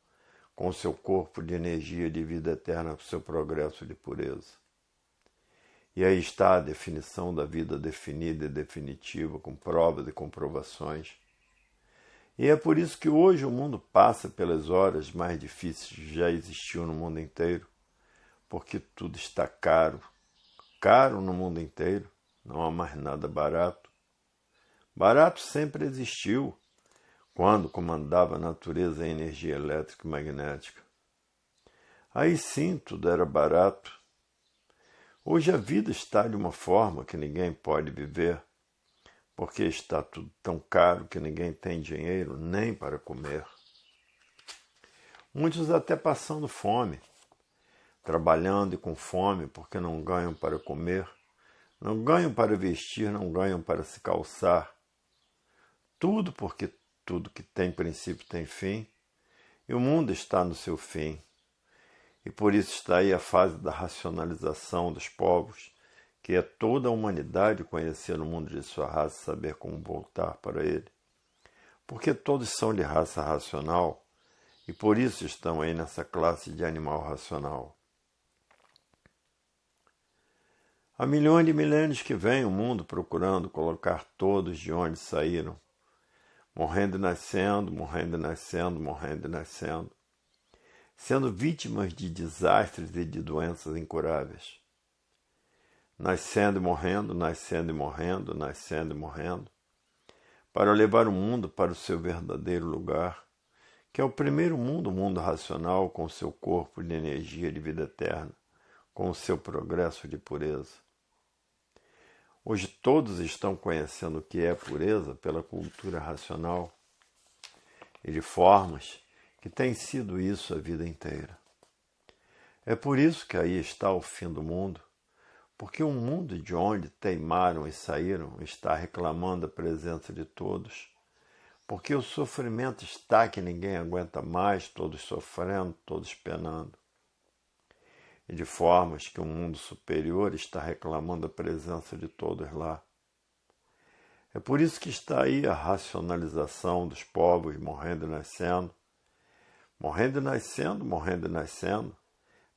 Speaker 1: com seu corpo de energia de vida eterna, com seu progresso de pureza. E aí está a definição da vida definida e definitiva, com provas e comprovações. E é por isso que hoje o mundo passa pelas horas mais difíceis que já existiu no mundo inteiro, porque tudo está caro. Caro no mundo inteiro, não há mais nada barato. Barato sempre existiu, quando comandava a natureza a energia elétrica e magnética. Aí sim tudo era barato. Hoje a vida está de uma forma que ninguém pode viver, porque está tudo tão caro que ninguém tem dinheiro nem para comer. Muitos até passando fome, trabalhando e com fome porque não ganham para comer, não ganham para vestir, não ganham para se calçar. Tudo porque tudo que tem princípio tem fim, e o mundo está no seu fim. E por isso está aí a fase da racionalização dos povos, que é toda a humanidade conhecer o mundo de sua raça e saber como voltar para ele. Porque todos são de raça racional, e por isso estão aí nessa classe de animal racional. Há milhões de milênios que vem o mundo procurando colocar todos de onde saíram, morrendo e nascendo, morrendo e nascendo, morrendo e nascendo, sendo vítimas de desastres e de doenças incuráveis. Nascendo e morrendo, nascendo e morrendo, nascendo e morrendo, para levar o mundo para o seu verdadeiro lugar, que é o primeiro mundo, o mundo racional, com o seu corpo de energia de vida eterna, com o seu progresso de pureza. Hoje todos estão conhecendo o que é pureza pela cultura racional e de formas que tem sido isso a vida inteira. É por isso que aí está o fim do mundo, porque o mundo de onde teimaram e saíram está reclamando a presença de todos, porque o sofrimento está que ninguém aguenta mais, todos sofrendo, todos penando. E de formas que o mundo superior está reclamando a presença de todos lá. É por isso que está aí a racionalização dos povos morrendo e nascendo, morrendo e nascendo, morrendo e nascendo,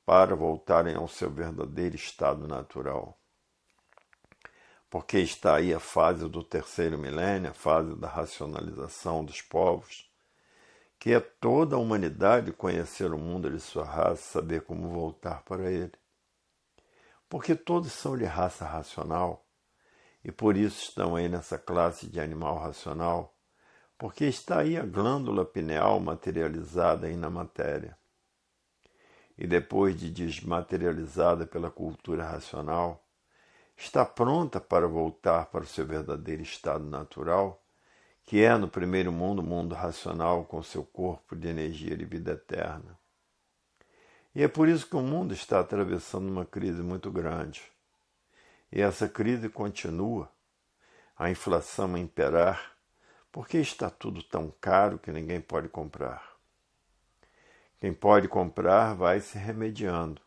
Speaker 1: para voltarem ao seu verdadeiro estado natural. Porque está aí a fase do terceiro milênio, a fase da racionalização dos povos, que é toda a humanidade conhecer o mundo de sua raça, saber como voltar para ele. Porque todos são de raça racional, e por isso estão aí nessa classe de animal racional, porque está aí a glândula pineal materializada aí na matéria. E depois de desmaterializada pela cultura racional, está pronta para voltar para o seu verdadeiro estado natural, que é no primeiro mundo, o mundo racional, com seu corpo de energia de vida eterna. E é por isso que o mundo está atravessando uma crise muito grande. E essa crise continua, a inflação a imperar, porque está tudo tão caro que ninguém pode comprar. Quem pode comprar vai se remediando.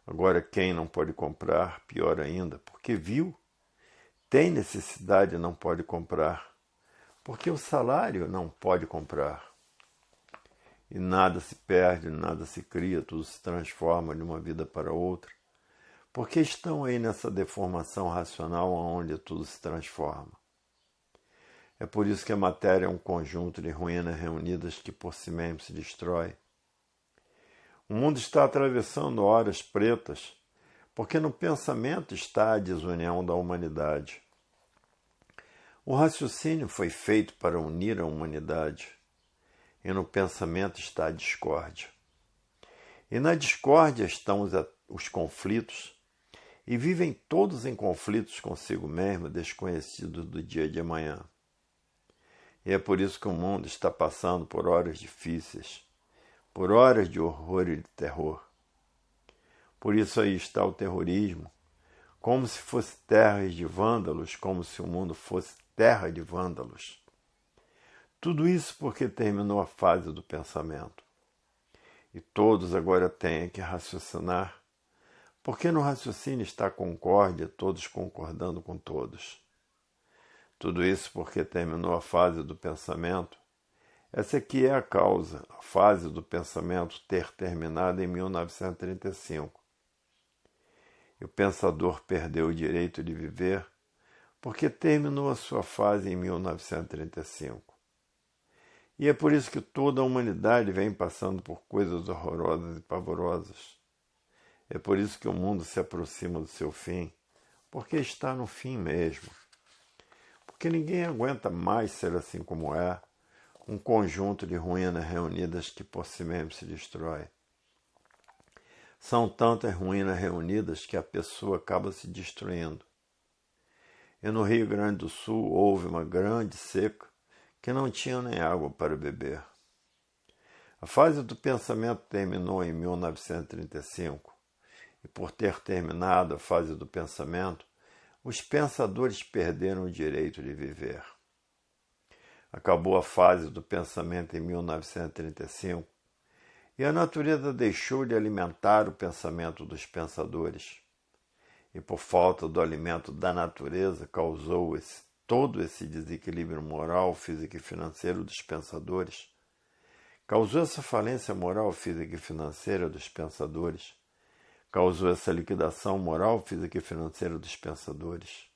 Speaker 1: Agora quem não pode comprar, pior ainda, porque viu, tem necessidade e não pode comprar, porque o salário não pode comprar. E nada se perde, nada se cria, tudo se transforma de uma vida para outra, porque estão aí nessa deformação racional onde tudo se transforma. É por isso que a matéria é um conjunto de ruínas reunidas que por si mesmo se destrói. O mundo está atravessando horas pretas, porque no pensamento está a desunião da humanidade. O raciocínio foi feito para unir a humanidade, e no pensamento está a discórdia. E na discórdia estão os conflitos, e vivem todos em conflitos consigo mesmo, desconhecidos do dia de amanhã. E é por isso que o mundo está passando por horas difíceis, por horas de horror e de terror. Por isso aí está o terrorismo, como se fosse terra de vândalos, como se o mundo fosse terra de vândalos. Tudo isso porque terminou a fase do pensamento. E todos agora têm que raciocinar, porque no raciocínio está a concórdia, todos concordando com todos. Tudo isso porque terminou a fase do pensamento, Essa aqui é a causa, a fase do pensamento ter terminado em 1935. E o pensador perdeu o direito de viver porque terminou a sua fase em 1935. E é por isso que toda a humanidade vem passando por coisas horrorosas e pavorosas. É por isso que o mundo se aproxima do seu fim, porque está no fim mesmo. Porque ninguém aguenta mais ser assim como é, um conjunto de ruínas reunidas que por si mesmo se destrói. São tantas ruínas reunidas que a pessoa acaba se destruindo. E no Rio Grande do Sul houve uma grande seca que não tinha nem água para beber. A fase do pensamento terminou em 1935, e por ter terminado a fase do pensamento, os pensadores perderam o direito de viver. Acabou a fase do pensamento em 1935, e a natureza deixou de alimentar o pensamento dos pensadores. E por falta do alimento da natureza, causou todo esse desequilíbrio moral, físico e financeiro dos pensadores. Causou essa falência moral, física e financeira dos pensadores. Causou essa liquidação moral, física e financeira dos pensadores.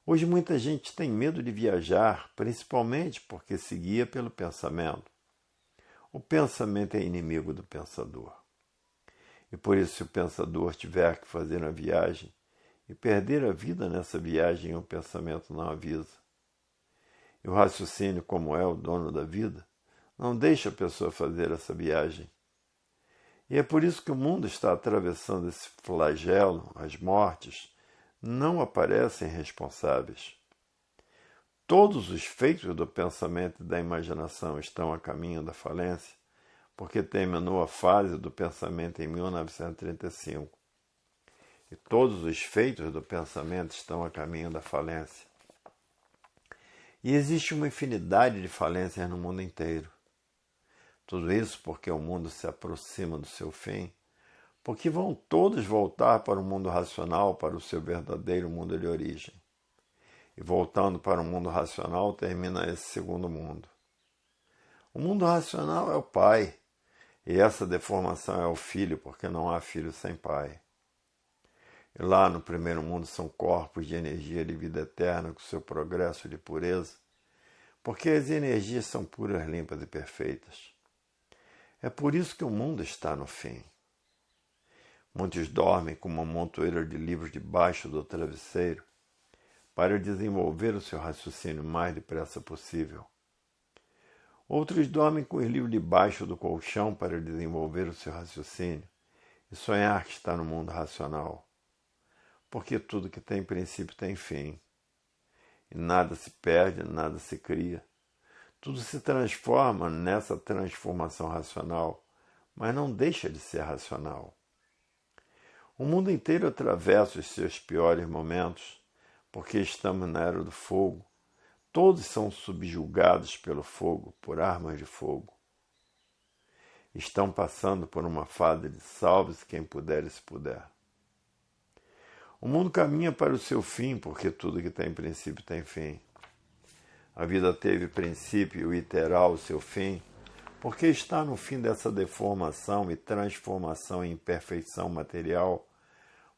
Speaker 1: Hoje muita gente tem medo de viajar, principalmente porque se guia pelo pensamento. O pensamento é inimigo do pensador. E por isso, se o pensador tiver que fazer uma viagem e perder a vida nessa viagem, o pensamento não avisa. E o raciocínio, como é o dono da vida, não deixa a pessoa fazer essa viagem. E é por isso que o mundo está atravessando esse flagelo, as mortes não aparecem responsáveis. Todos os feitos do pensamento e da imaginação estão a caminho da falência, porque terminou a fase do pensamento em 1935. E todos os feitos do pensamento estão a caminho da falência. E existe uma infinidade de falências no mundo inteiro. Tudo isso porque o mundo se aproxima do seu fim, porque vão todos voltar para o mundo racional, para o seu verdadeiro mundo de origem. E voltando para o mundo racional, termina esse segundo mundo. O mundo racional é o pai, e essa deformação é o filho, porque não há filho sem pai. E lá no primeiro mundo são corpos de energia de vida eterna com seu progresso de pureza, porque as energias são puras, limpas e perfeitas. É por isso que o mundo está no fim. Muitos dormem com uma montoeira de livros debaixo do travesseiro para desenvolver o seu raciocínio o mais depressa possível. Outros dormem com os livros debaixo do colchão para desenvolver o seu raciocínio e sonhar que está no mundo racional. Porque tudo que tem princípio tem fim. E nada se perde, nada se cria. Tudo se transforma nessa transformação racional, mas não deixa de ser racional. O mundo inteiro atravessa os seus piores momentos, porque estamos na era do fogo. Todos são subjugados pelo fogo, por armas de fogo. Estão passando por uma fase de salve-se quem puder e se puder. O mundo caminha para o seu fim, porque tudo que tem princípio tem fim. A vida teve princípio e terá o seu fim, porque está no fim dessa deformação e transformação em imperfeição material,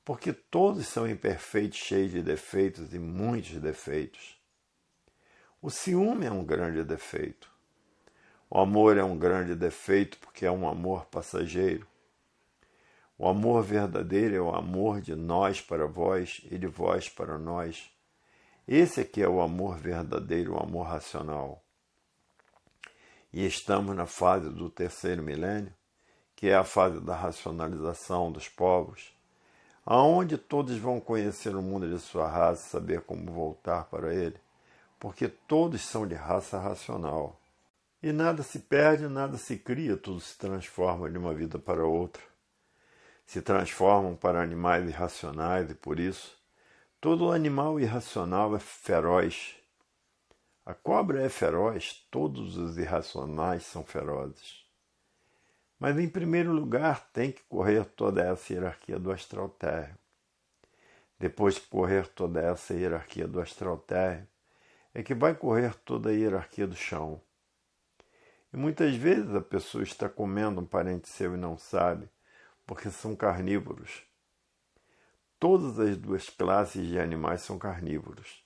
Speaker 1: porque todos são imperfeitos, cheios de defeitos e muitos defeitos. O ciúme é um grande defeito. O amor é um grande defeito porque é um amor passageiro. O amor verdadeiro é o amor de nós para vós e de vós para nós. Esse aqui é o amor verdadeiro, o amor racional. E estamos na fase do terceiro milênio, que é a fase da racionalização dos povos, aonde todos vão conhecer o mundo de sua raça e saber como voltar para ele, porque todos são de raça racional. E nada se perde, nada se cria, tudo se transforma de uma vida para outra. Se transformam para animais irracionais e, por isso, todo animal irracional é feroz. A cobra é feroz, todos os irracionais são ferozes. Mas, em primeiro lugar, tem que correr toda essa hierarquia do astral térreo. Depois que correr toda essa hierarquia do astral térreo, é que vai correr toda a hierarquia do chão. E muitas vezes a pessoa está comendo um parente seu e não sabe, porque são carnívoros. Todas as duas classes de animais são carnívoros.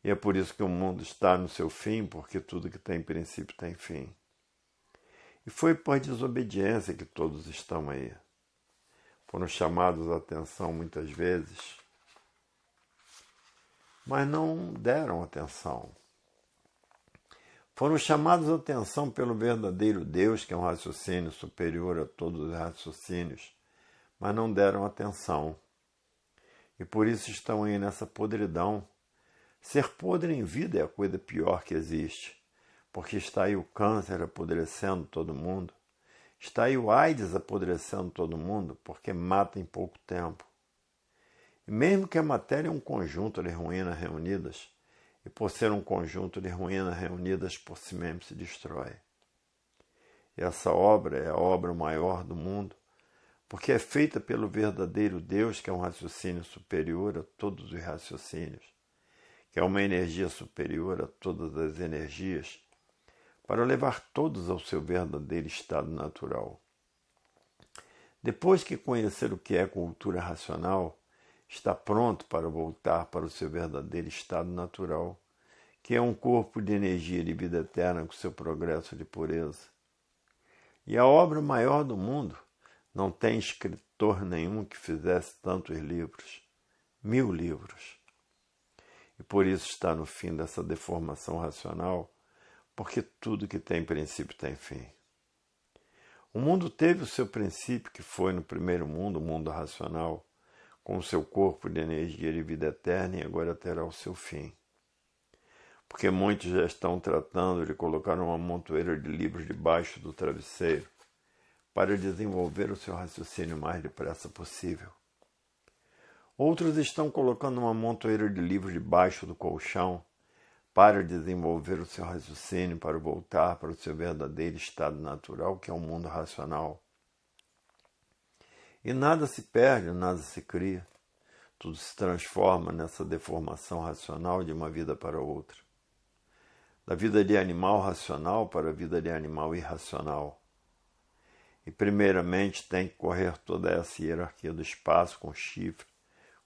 Speaker 1: E é por isso que o mundo está no seu fim, porque tudo que tem princípio tem fim. E foi por desobediência que todos estão aí. Foram chamados à atenção muitas vezes, mas não deram atenção. Foram chamados à atenção pelo verdadeiro Deus, que é um raciocínio superior a todos os raciocínios, mas não deram atenção. E por isso estão aí nessa podridão. Ser podre em vida é a coisa pior que existe, porque está aí o câncer apodrecendo todo mundo, está aí o AIDS apodrecendo todo mundo, porque mata em pouco tempo. E mesmo que a matéria é um conjunto de ruínas reunidas, e por ser um conjunto de ruínas reunidas por si mesmo se destrói. E essa obra é a obra maior do mundo, porque é feita pelo verdadeiro Deus, que é um raciocínio superior a todos os raciocínios, que é uma energia superior a todas as energias, para levar todos ao seu verdadeiro estado natural. Depois que conhecer o que é cultura racional, está pronto para voltar para o seu verdadeiro estado natural, que é um corpo de energia de vida eterna com seu progresso de pureza. E a obra maior do mundo não tem escritor nenhum que fizesse tantos livros, 1000 livros. E por isso está no fim dessa deformação racional, porque tudo que tem princípio tem fim. O mundo teve o seu princípio, que foi no primeiro mundo, o mundo racional, com o seu corpo de energia de vida eterna, e agora terá o seu fim. Porque muitos já estão tratando de colocar uma montoeira de livros debaixo do travesseiro para desenvolver o seu raciocínio o mais depressa possível. Outros estão colocando uma montoeira de livros debaixo do colchão para desenvolver o seu raciocínio, para voltar para o seu verdadeiro estado natural, que é o mundo racional. E nada se perde, nada se cria. Tudo se transforma nessa deformação racional de uma vida para outra. Da vida de animal racional para a vida de animal irracional. E primeiramente tem que correr toda essa hierarquia do espaço com chifre,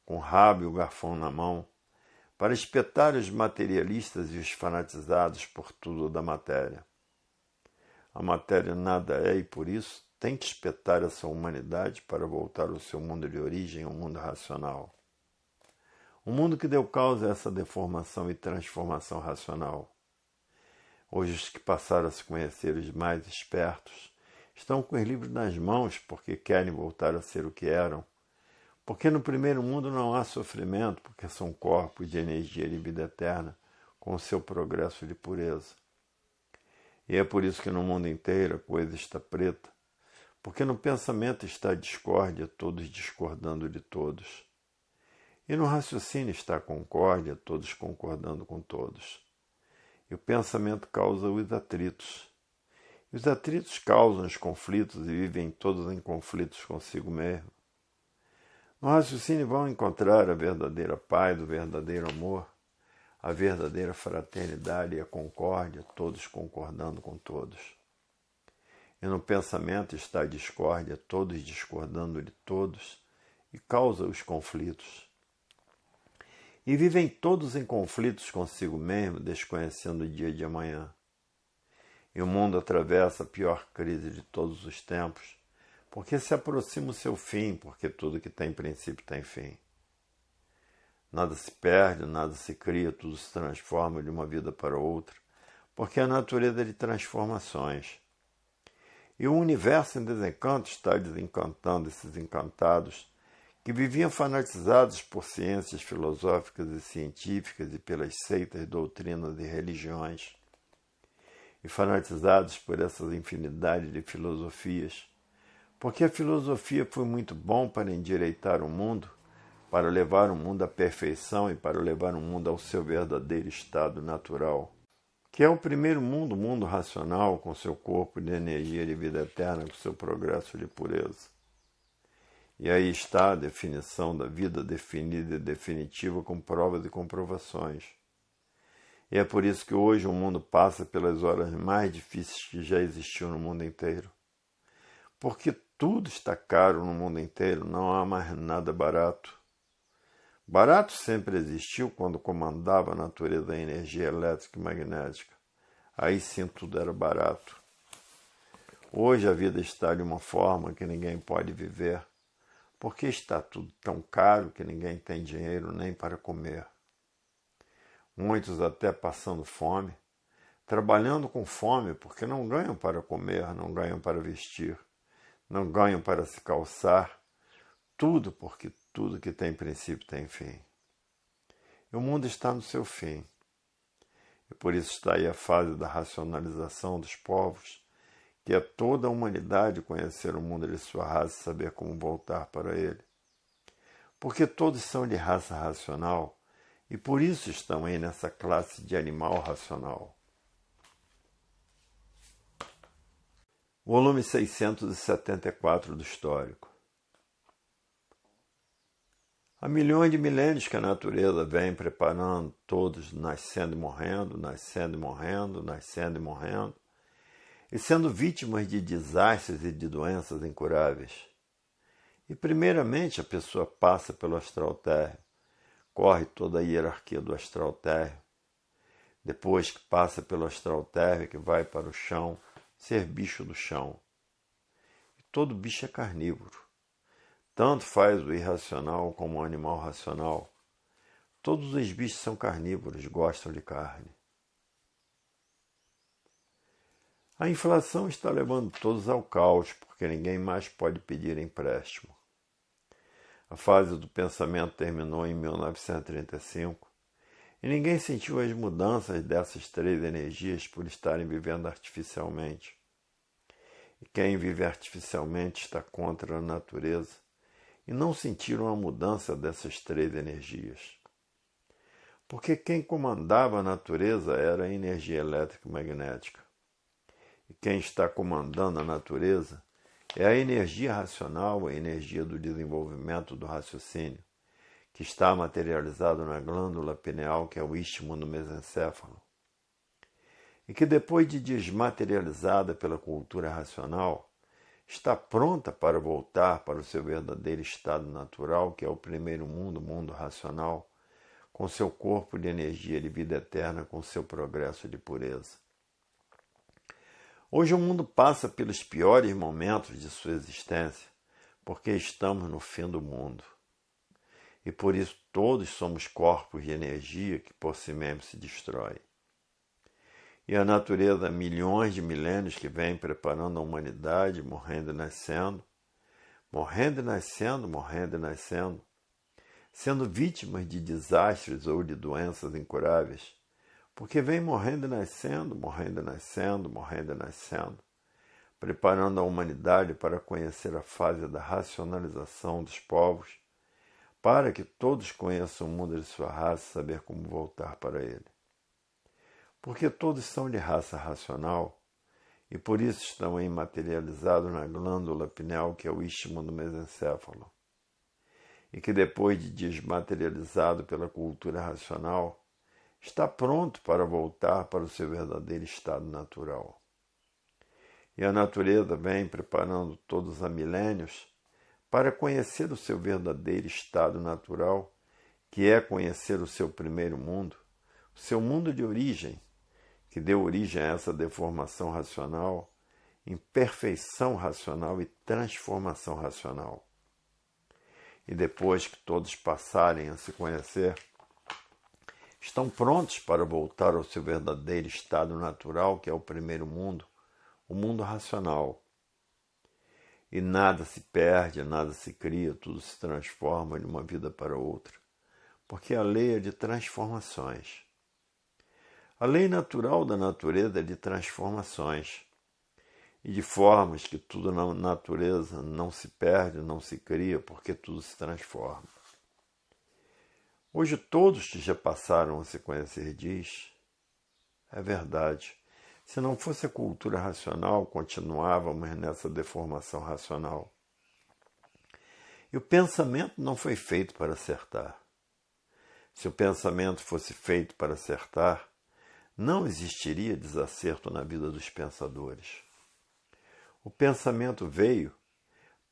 Speaker 1: com rabo e o garfão na mão, para espetar os materialistas e os fanatizados por tudo da matéria. A matéria nada é e por isso tem que espetar essa humanidade para voltar ao seu mundo de origem, ao mundo racional. O mundo que deu causa a essa deformação e transformação racional. Hoje os que passaram a se conhecer, os mais espertos, estão com os livros nas mãos porque querem voltar a ser o que eram. Porque no primeiro mundo não há sofrimento, porque são corpos de energia de vida eterna, com o seu progresso de pureza. E é por isso que no mundo inteiro a coisa está preta, porque no pensamento está a discórdia, todos discordando de todos. E no raciocínio está a concórdia, todos concordando com todos. E o pensamento causa os atritos. E os atritos causam os conflitos e vivem todos em conflitos consigo mesmo. No raciocínio vão encontrar a verdadeira paz, o verdadeiro amor, a verdadeira fraternidade e a concórdia, todos concordando com todos. E no pensamento está a discórdia, todos discordando de todos, e causa os conflitos. E vivem todos em conflitos consigo mesmo, desconhecendo o dia de amanhã. E o mundo atravessa a pior crise de todos os tempos, porque se aproxima o seu fim, porque tudo que tem princípio tem fim. Nada se perde, nada se cria, tudo se transforma de uma vida para outra, porque a natureza é de transformações. E o universo em desencanto está desencantando esses encantados que viviam fanatizados por ciências filosóficas e científicas e pelas seitas, doutrinas e religiões, e fanatizados por essas infinidade de filosofias, porque a filosofia foi muito bom para endireitar o mundo, para levar o mundo à perfeição e para levar o mundo ao seu verdadeiro estado natural, que é o primeiro mundo, o mundo racional, com seu corpo de energia de vida eterna, com seu progresso de pureza. E aí está a definição da vida definida e definitiva com provas e comprovações. E é por isso que hoje o mundo passa pelas horas mais difíceis que já existiu no mundo inteiro. Porque tudo está caro no mundo inteiro, não há mais nada barato. Barato sempre existiu quando comandava a natureza da energia elétrica e magnética. Aí sim tudo era barato. Hoje a vida está de uma forma que ninguém pode viver, porque está tudo tão caro que ninguém tem dinheiro nem para comer. Muitos até passando fome, trabalhando com fome porque não ganham para comer, não ganham para vestir, não ganham para se calçar, tudo porque tudo que tem princípio tem fim. E o mundo está no seu fim. E por isso está aí a fase da racionalização dos povos, que é toda a humanidade conhecer o mundo de sua raça e saber como voltar para ele. Porque todos são de raça racional, e por isso estão aí nessa classe de animal racional. Volume 674 do Histórico. Há milhões de milênios que a natureza vem preparando, todos nascendo e morrendo, nascendo e morrendo, nascendo e morrendo, e sendo vítimas de desastres e de doenças incuráveis. E primeiramente a pessoa passa pelo astral térreo, corre toda a hierarquia do astral térreo. Depois que passa pelo astral térreo, que vai para o chão, ser bicho do chão. E todo bicho é carnívoro. Tanto faz o irracional como o animal racional. Todos os bichos são carnívoros, gostam de carne. A inflação está levando todos ao caos, porque ninguém mais pode pedir empréstimo. A fase do pensamento terminou em 1935 e ninguém sentiu as mudanças dessas três energias por estarem vivendo artificialmente. E quem vive artificialmente está contra a natureza e não sentiram a mudança dessas três energias. Porque quem comandava a natureza era a energia elétrica e magnética. E quem está comandando a natureza é a energia racional, a energia do desenvolvimento do raciocínio, que está materializado na glândula pineal, que é o istmo do mesencéfalo. E que depois de desmaterializada pela cultura racional, está pronta para voltar para o seu verdadeiro estado natural, que é o primeiro mundo, o mundo racional, com seu corpo de energia de vida eterna, com seu progresso de pureza. Hoje o mundo passa pelos piores momentos de sua existência, porque estamos no fim do mundo. E por isso todos somos corpos de energia que por si mesmo se destrói. E a natureza, milhões de milênios que vem preparando a humanidade, morrendo e nascendo, morrendo e nascendo, morrendo e nascendo, sendo vítimas de desastres ou de doenças incuráveis, porque vem morrendo e nascendo, morrendo e nascendo, morrendo e nascendo, preparando a humanidade para conhecer a fase da racionalização dos povos, para que todos conheçam o mundo de sua raça e saber como voltar para ele. Porque todos são de raça racional, e por isso estão aí materializados na glândula pineal, que é o istmo do mesencéfalo, e que depois de desmaterializado pela cultura racional, está pronto para voltar para o seu verdadeiro estado natural. E a natureza vem preparando todos há milênios para conhecer o seu verdadeiro estado natural, que é conhecer o seu primeiro mundo, o seu mundo de origem, que deu origem a essa deformação racional, imperfeição racional e transformação racional. E depois que todos passarem a se conhecer, estão prontos para voltar ao seu verdadeiro estado natural, que é o primeiro mundo, o mundo racional. E nada se perde, nada se cria, tudo se transforma de uma vida para outra, porque a lei é de transformações. A lei natural da natureza é de transformações, e de formas que tudo na natureza não se perde, não se cria, porque tudo se transforma. Hoje todos que já passaram a se conhecer diz, é verdade, se não fosse a cultura racional, continuávamos nessa deformação racional. E o pensamento não foi feito para acertar. Se o pensamento fosse feito para acertar, não existiria desacerto na vida dos pensadores. O pensamento veio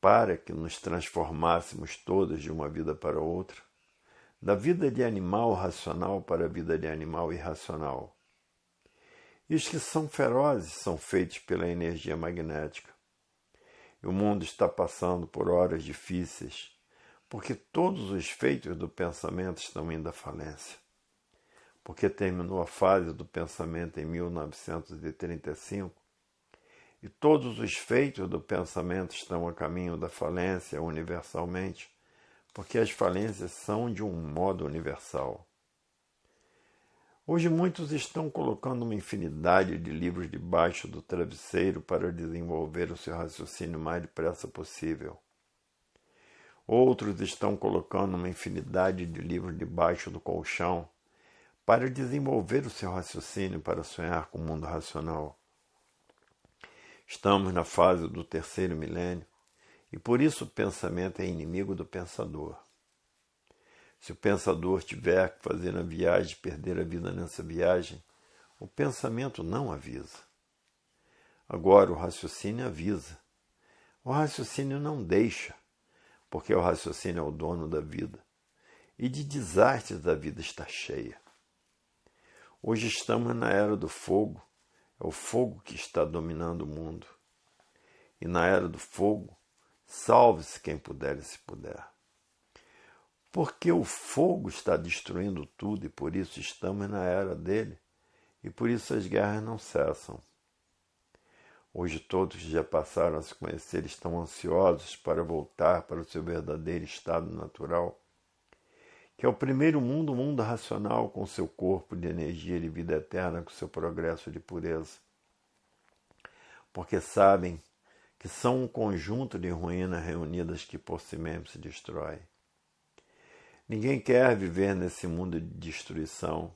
Speaker 1: para que nos transformássemos todos de uma vida para outra, da vida de animal racional para a vida de animal irracional. E os que são ferozes são feitos pela energia magnética. E o mundo está passando por horas difíceis, porque todos os feitos do pensamento estão indo à falência. Porque terminou a fase do pensamento em 1935, e todos os feitos do pensamento estão a caminho da falência universalmente, porque as falências são de um modo universal. Hoje muitos estão colocando uma infinidade de livros debaixo do travesseiro para desenvolver o seu raciocínio o mais depressa possível. Outros estão colocando uma infinidade de livros debaixo do colchão para desenvolver o seu raciocínio para sonhar com o mundo racional. Estamos na fase do terceiro milênio e por isso o pensamento é inimigo do pensador. Se o pensador tiver que fazer a viagem e perder a vida nessa viagem, o pensamento não avisa. Agora o raciocínio avisa. O raciocínio não deixa, porque o raciocínio é o dono da vida. E de desastres da vida está cheia. Hoje estamos na era do fogo. É o fogo que está dominando o mundo. E na era do fogo, salve-se quem puder e se puder. Porque o fogo está destruindo tudo e por isso estamos na era dele. E por isso as guerras não cessam. Hoje todos que já passaram a se conhecer estão ansiosos para voltar para o seu verdadeiro estado natural, que é o primeiro mundo, o mundo racional, com seu corpo de energia de vida eterna, com seu progresso de pureza. Porque sabem que são um conjunto de ruínas reunidas que por si mesmo se destrói. Ninguém quer viver nesse mundo de destruição,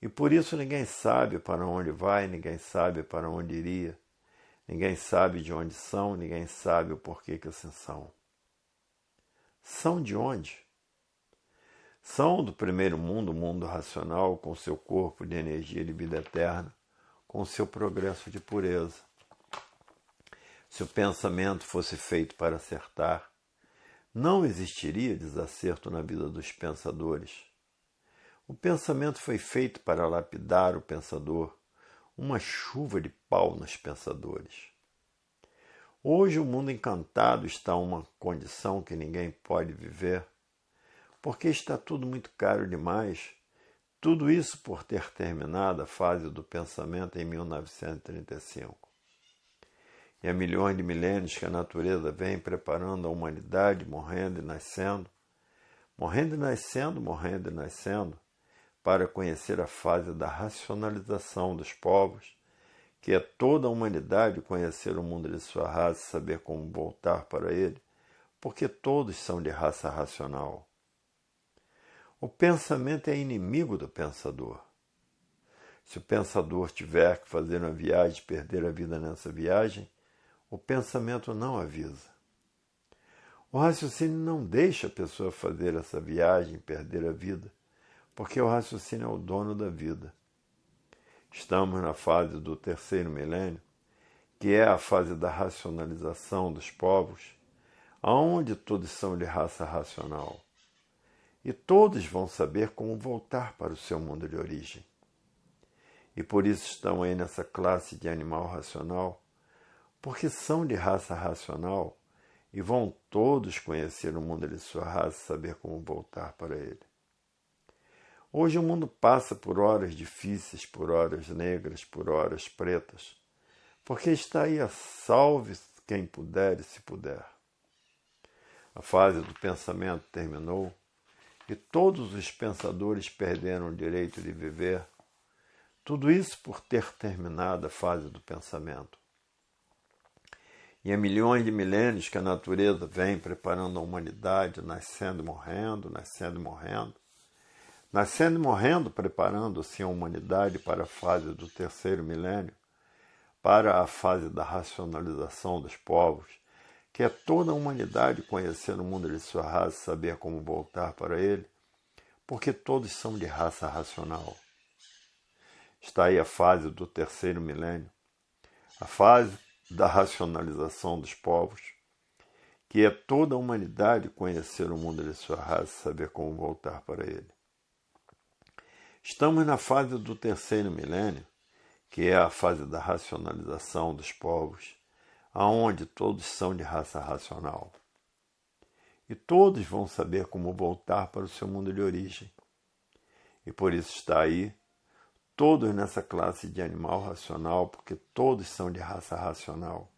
Speaker 1: e por isso ninguém sabe para onde vai, ninguém sabe para onde iria, ninguém sabe de onde são, ninguém sabe o porquê que assim são. São de onde? São do primeiro mundo, o mundo racional, com seu corpo de energia de vida eterna, com seu progresso de pureza. Se o pensamento fosse feito para acertar, não existiria desacerto na vida dos pensadores. O pensamento foi feito para lapidar o pensador, uma chuva de pau nos pensadores. Hoje o mundo encantado está em uma condição que ninguém pode viver, porque está tudo muito caro demais, tudo isso por ter terminado a fase do pensamento em 1935. E há milhões de milênios que a natureza vem preparando a humanidade, morrendo e nascendo, morrendo e nascendo, morrendo e nascendo, para conhecer a fase da racionalização dos povos, que é toda a humanidade conhecer o mundo de sua raça e saber como voltar para ele, porque todos são de raça racional. O pensamento é inimigo do pensador. Se o pensador tiver que fazer uma viagem e perder a vida nessa viagem, o pensamento não avisa. O raciocínio não deixa a pessoa fazer essa viagem e perder a vida, porque o raciocínio é o dono da vida. Estamos na fase do terceiro milênio, que é a fase da racionalização dos povos, aonde todos são de raça racional. E todos vão saber como voltar para o seu mundo de origem. E por isso estão aí nessa classe de animal racional, porque são de raça racional e vão todos conhecer o mundo de sua raça e saber como voltar para ele. Hoje o mundo passa por horas difíceis, por horas negras, por horas pretas, porque está aí a salve quem puder e se puder. A fase do pensamento terminou e todos os pensadores perderam o direito de viver, tudo isso por ter terminado a fase do pensamento. E há milhões de milênios que a natureza vem preparando a humanidade, nascendo e morrendo, nascendo e morrendo, nascendo e morrendo, preparando-se a humanidade para a fase do terceiro milênio, para a fase da racionalização dos povos, que é toda a humanidade conhecer o mundo de sua raça e saber como voltar para ele, porque todos são de raça racional. Está aí a fase do terceiro milênio, a fase da racionalização dos povos, que é toda a humanidade conhecer o mundo de sua raça e saber como voltar para ele. Estamos na fase do terceiro milênio, que é a fase da racionalização dos povos, aonde todos são de raça racional. E todos vão saber como voltar para o seu mundo de origem. E por isso está aí, todos nessa classe de animal racional, porque todos são de raça racional.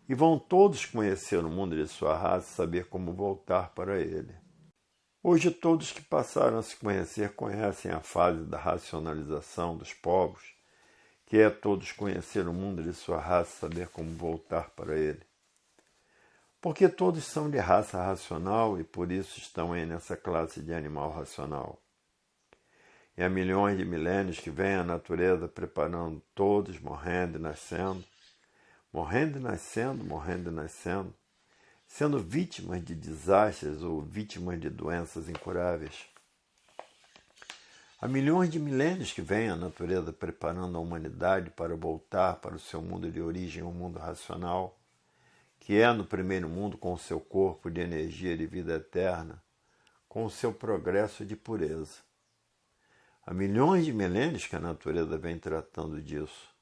Speaker 1: E vão todos conhecer o mundo de sua raça e saber como voltar para ele. Hoje todos que passaram a se conhecer conhecem a fase da racionalização dos povos, que é todos conhecer o mundo de sua raça e saber como voltar para ele. Porque todos são de raça racional e por isso estão aí nessa classe de animal racional. E há milhões de milênios que vem a natureza preparando todos, morrendo e nascendo, morrendo e nascendo, morrendo e nascendo, sendo vítimas de desastres ou vítimas de doenças incuráveis. Há milhões de milênios que vem a natureza preparando a humanidade para voltar para o seu mundo de origem, o mundo racional, que é no primeiro mundo com o seu corpo de energia de vida eterna, com o seu progresso de pureza. Há milhões de milênios que a natureza vem tratando disso.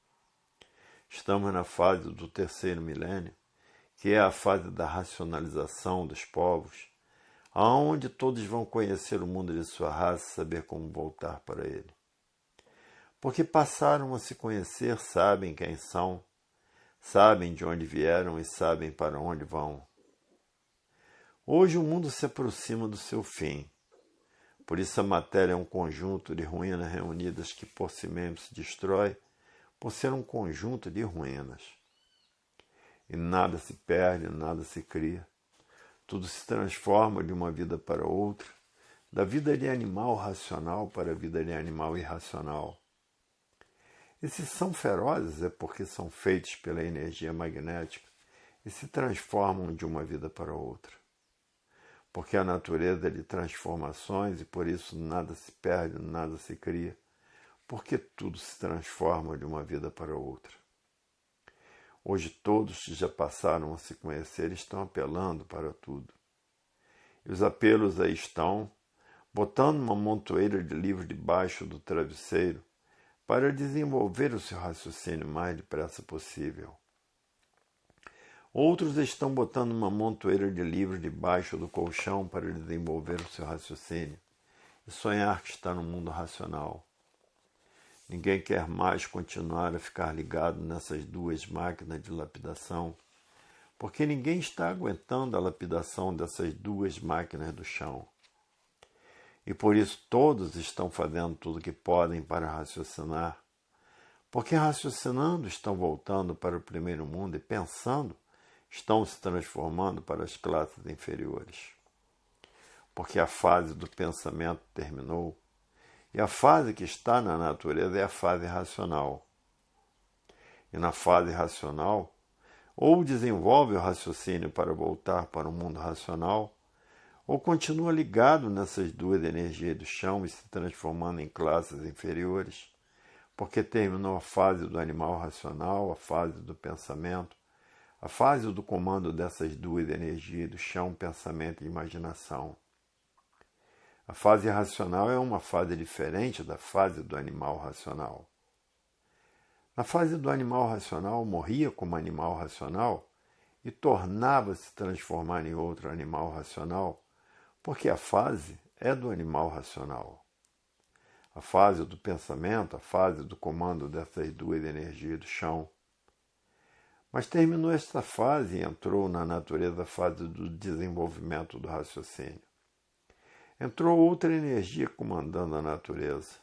Speaker 1: Estamos na fase do terceiro milênio, que é a fase da racionalização dos povos, aonde todos vão conhecer o mundo de sua raça e saber como voltar para ele. Porque passaram a se conhecer, sabem quem são, sabem de onde vieram e sabem para onde vão. Hoje o mundo se aproxima do seu fim. Por isso a matéria é um conjunto de ruínas reunidas que por si mesmo se destrói, por ser um conjunto de ruínas. E nada se perde, nada se cria. Tudo se transforma de uma vida para outra, da vida de animal racional para a vida de animal irracional. E se são ferozes é porque são feitos pela energia magnética e se transformam de uma vida para outra. Porque a natureza é de transformações e por isso nada se perde, nada se cria, porque tudo se transforma de uma vida para outra. Hoje todos que já passaram a se conhecer estão apelando para tudo. E os apelos aí estão, botando uma montoeira de livros debaixo do travesseiro para desenvolver o seu raciocínio o mais depressa possível. Outros estão botando uma montoeira de livros debaixo do colchão para desenvolver o seu raciocínio e sonhar que está no mundo racional. Ninguém quer mais continuar a ficar ligado nessas duas máquinas de lapidação, porque ninguém está aguentando a lapidação dessas duas máquinas do chão. E por isso todos estão fazendo tudo o que podem para raciocinar, porque raciocinando estão voltando para o primeiro mundo e pensando estão se transformando para as classes inferiores. Porque a fase do pensamento terminou e a fase que está na natureza é a fase racional. E na fase racional, ou desenvolve o raciocínio para voltar para o mundo racional, ou continua ligado nessas duas energias do chão e se transformando em classes inferiores, porque terminou a fase do animal racional, a fase do pensamento, a fase do comando dessas duas energias do chão, pensamento e imaginação. A fase racional é uma fase diferente da fase do animal racional. Na fase do animal racional, morria como animal racional e tornava-se transformar em outro animal racional, porque a fase é do animal racional. A fase do pensamento, a fase do comando dessas duas energias do chão. Mas terminou esta fase e entrou na natureza a fase do desenvolvimento do raciocínio. Entrou outra energia comandando a natureza.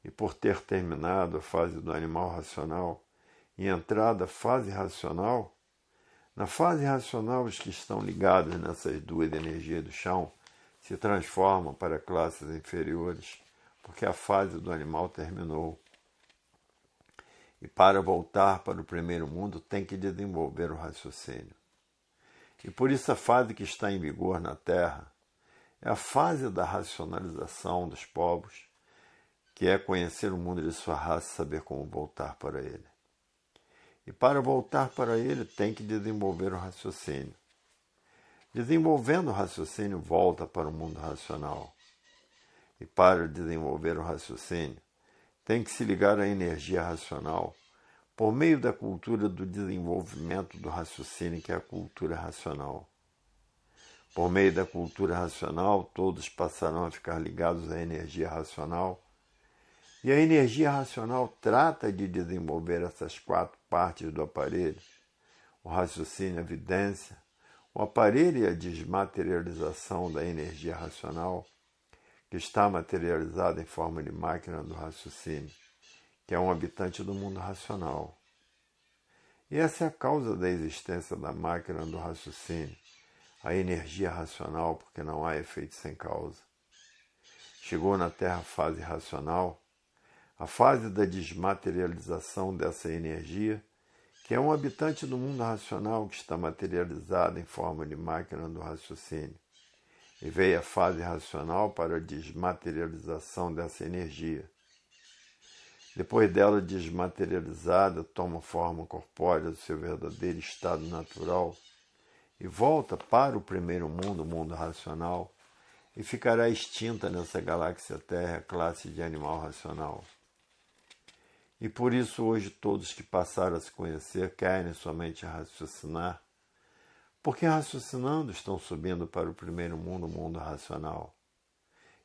Speaker 1: E por ter terminado a fase do animal racional e entrado a fase racional, na fase racional os que estão ligados nessas duas energias do chão se transformam para classes inferiores, porque a fase do animal terminou. E para voltar para o primeiro mundo tem que desenvolver o raciocínio. E por isso a fase que está em vigor na Terra é a fase da racionalização dos povos, que é conhecer o mundo de sua raça e saber como voltar para ele. E para voltar para ele, tem que desenvolver o raciocínio. Desenvolvendo o raciocínio, volta para o mundo racional. E para desenvolver o raciocínio, tem que se ligar à energia racional por meio da cultura do desenvolvimento do raciocínio, que é a cultura racional. Por meio da cultura racional, todos passarão a ficar ligados à energia racional. E a energia racional trata de desenvolver essas 4 partes do aparelho: o raciocínio, a evidência, o aparelho e a desmaterialização da energia racional, que está materializada em forma de máquina do raciocínio, que é um habitante do mundo racional. E essa é a causa da existência da máquina do raciocínio, a energia racional, porque não há efeito sem causa. Chegou na Terra a fase racional, a fase da desmaterialização dessa energia, que é um habitante do mundo racional que está materializado em forma de máquina do raciocínio. E veio a fase racional para a desmaterialização dessa energia. Depois dela desmaterializada, toma forma corpórea do seu verdadeiro estado natural e volta para o primeiro mundo, o mundo racional, e ficará extinta nessa galáxia Terra a classe de animal racional. E por isso hoje todos que passaram a se conhecer querem somente raciocinar, porque raciocinando estão subindo para o primeiro mundo, o mundo racional.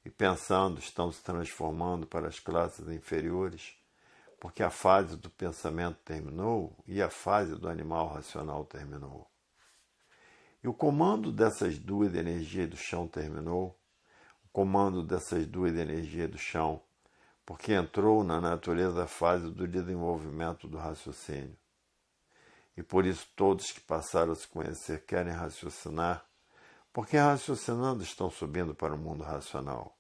Speaker 1: E pensando estão se transformando para as classes inferiores, porque a fase do pensamento terminou e a fase do animal racional terminou. E o comando dessas 2 energias do chão terminou, o comando dessas 2 energias do chão, porque entrou na natureza a fase do desenvolvimento do raciocínio. E por isso todos que passaram a se conhecer querem raciocinar, porque raciocinando estão subindo para o mundo racional.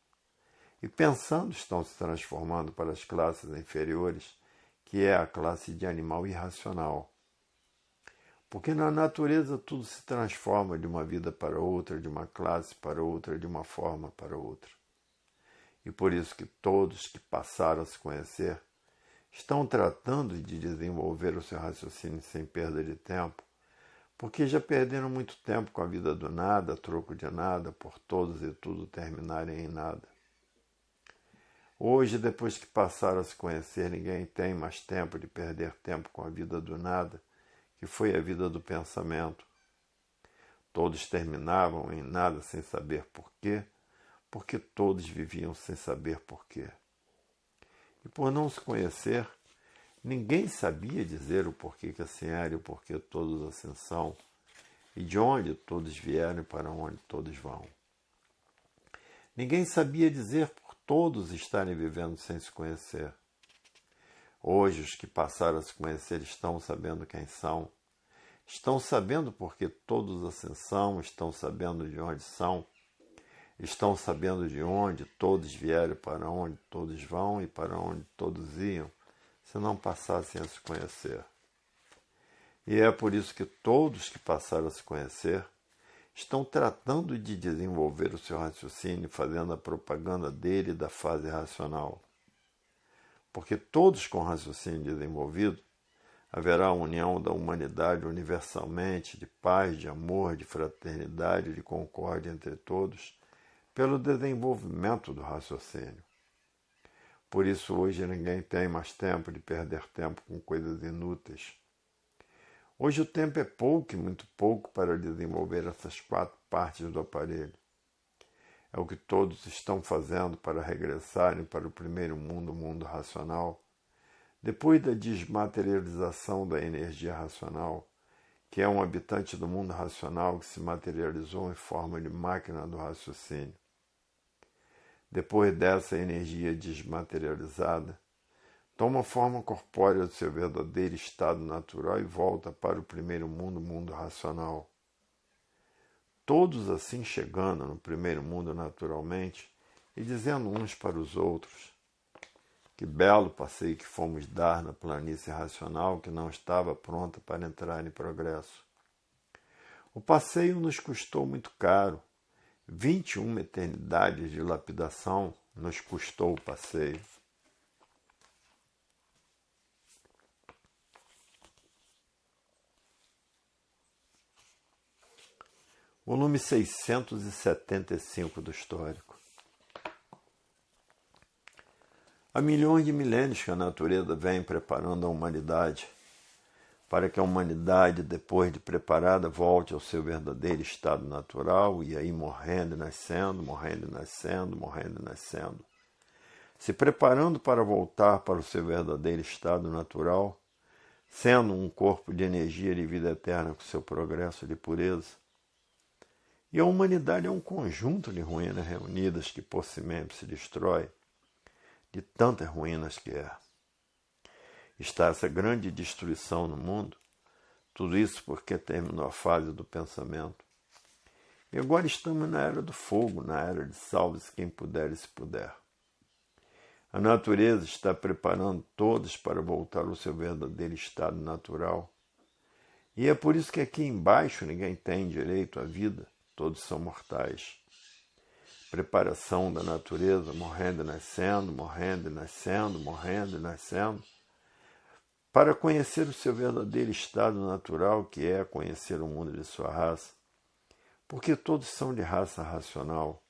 Speaker 1: E pensando estão se transformando para as classes inferiores, que é a classe de animal irracional. Porque na natureza tudo se transforma de uma vida para outra, de uma classe para outra, de uma forma para outra. E por isso que todos que passaram a se conhecer estão tratando de desenvolver o seu raciocínio sem perda de tempo, porque já perderam muito tempo com a vida do nada, a troco de nada, por todos e tudo terminarem em nada. Hoje, depois que passaram a se conhecer, ninguém tem mais tempo de perder tempo com a vida do nada, que foi a vida do pensamento. Todos terminavam em nada sem saber porquê, porque todos viviam sem saber porquê. E por não se conhecer, ninguém sabia dizer o porquê que assim era e o porquê todos assim são, e de onde todos vieram e para onde todos vão. Ninguém sabia dizer por todos estarem vivendo sem se conhecer. Hoje, os que passaram a se conhecer estão sabendo quem são, estão sabendo porque todos assim são, estão sabendo de onde são, estão sabendo de onde todos vieram, para onde todos vão e para onde todos iam, se não passassem a se conhecer. E é por isso que todos que passaram a se conhecer estão tratando de desenvolver o seu raciocínio, fazendo a propaganda dele da fase racional. Porque todos com raciocínio desenvolvido, haverá a união da humanidade universalmente, de paz, de amor, de fraternidade, de concórdia entre todos, pelo desenvolvimento do raciocínio. Por isso hoje ninguém tem mais tempo de perder tempo com coisas inúteis. Hoje o tempo é pouco e muito pouco para desenvolver essas 4 partes do aparelho. É o que todos estão fazendo para regressarem para o primeiro mundo, o mundo racional, depois da desmaterialização da energia racional, que é um habitante do mundo racional que se materializou em forma de máquina do raciocínio. Depois dessa energia desmaterializada, toma forma corpórea do seu verdadeiro estado natural e volta para o primeiro mundo, o mundo racional. Todos assim chegando no primeiro mundo naturalmente e dizendo uns para os outros: que belo passeio que fomos dar na planície racional que não estava pronta para entrar em progresso. O passeio nos custou muito caro. 21 eternidades de lapidação nos custou o passeio. volume 675 do Histórico. Há milhões de milênios que a natureza vem preparando a humanidade para que a humanidade, depois de preparada, volte ao seu verdadeiro estado natural e aí morrendo e nascendo, morrendo e nascendo, morrendo e nascendo. Se preparando para voltar para o seu verdadeiro estado natural, sendo um corpo de energia de vida eterna com seu progresso de pureza. E a humanidade é um conjunto de ruínas reunidas que por si mesmo se destrói, de tantas ruínas que é. Está essa grande destruição no mundo, tudo isso porque terminou a fase do pensamento. E agora estamos na era do fogo, na era de salve-se quem puder e se puder. A natureza está preparando todos para voltar ao seu verdadeiro estado natural. E é por isso que aqui embaixo ninguém tem direito à vida, todos são mortais. Preparação da natureza, morrendo e nascendo, morrendo e nascendo, morrendo e nascendo, para conhecer o seu verdadeiro estado natural, que é conhecer o mundo de sua raça. Porque todos são de raça racional.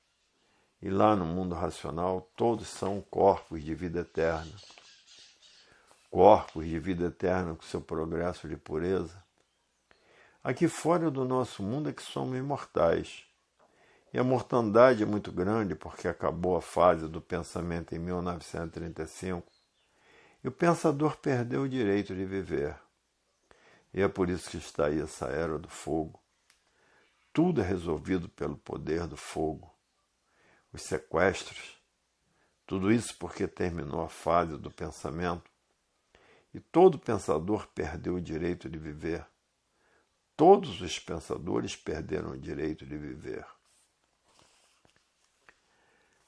Speaker 1: E lá no mundo racional, todos são corpos de vida eterna. Corpos de vida eterna com seu progresso de pureza. Aqui fora do nosso mundo é que somos imortais. E a mortandade é muito grande porque acabou a fase do pensamento em 1935 e o pensador perdeu o direito de viver. E é por isso que está aí essa era do fogo. Tudo é resolvido pelo poder do fogo. Os sequestros, tudo isso porque terminou a fase do pensamento e todo pensador perdeu o direito de viver. Todos os pensadores perderam o direito de viver.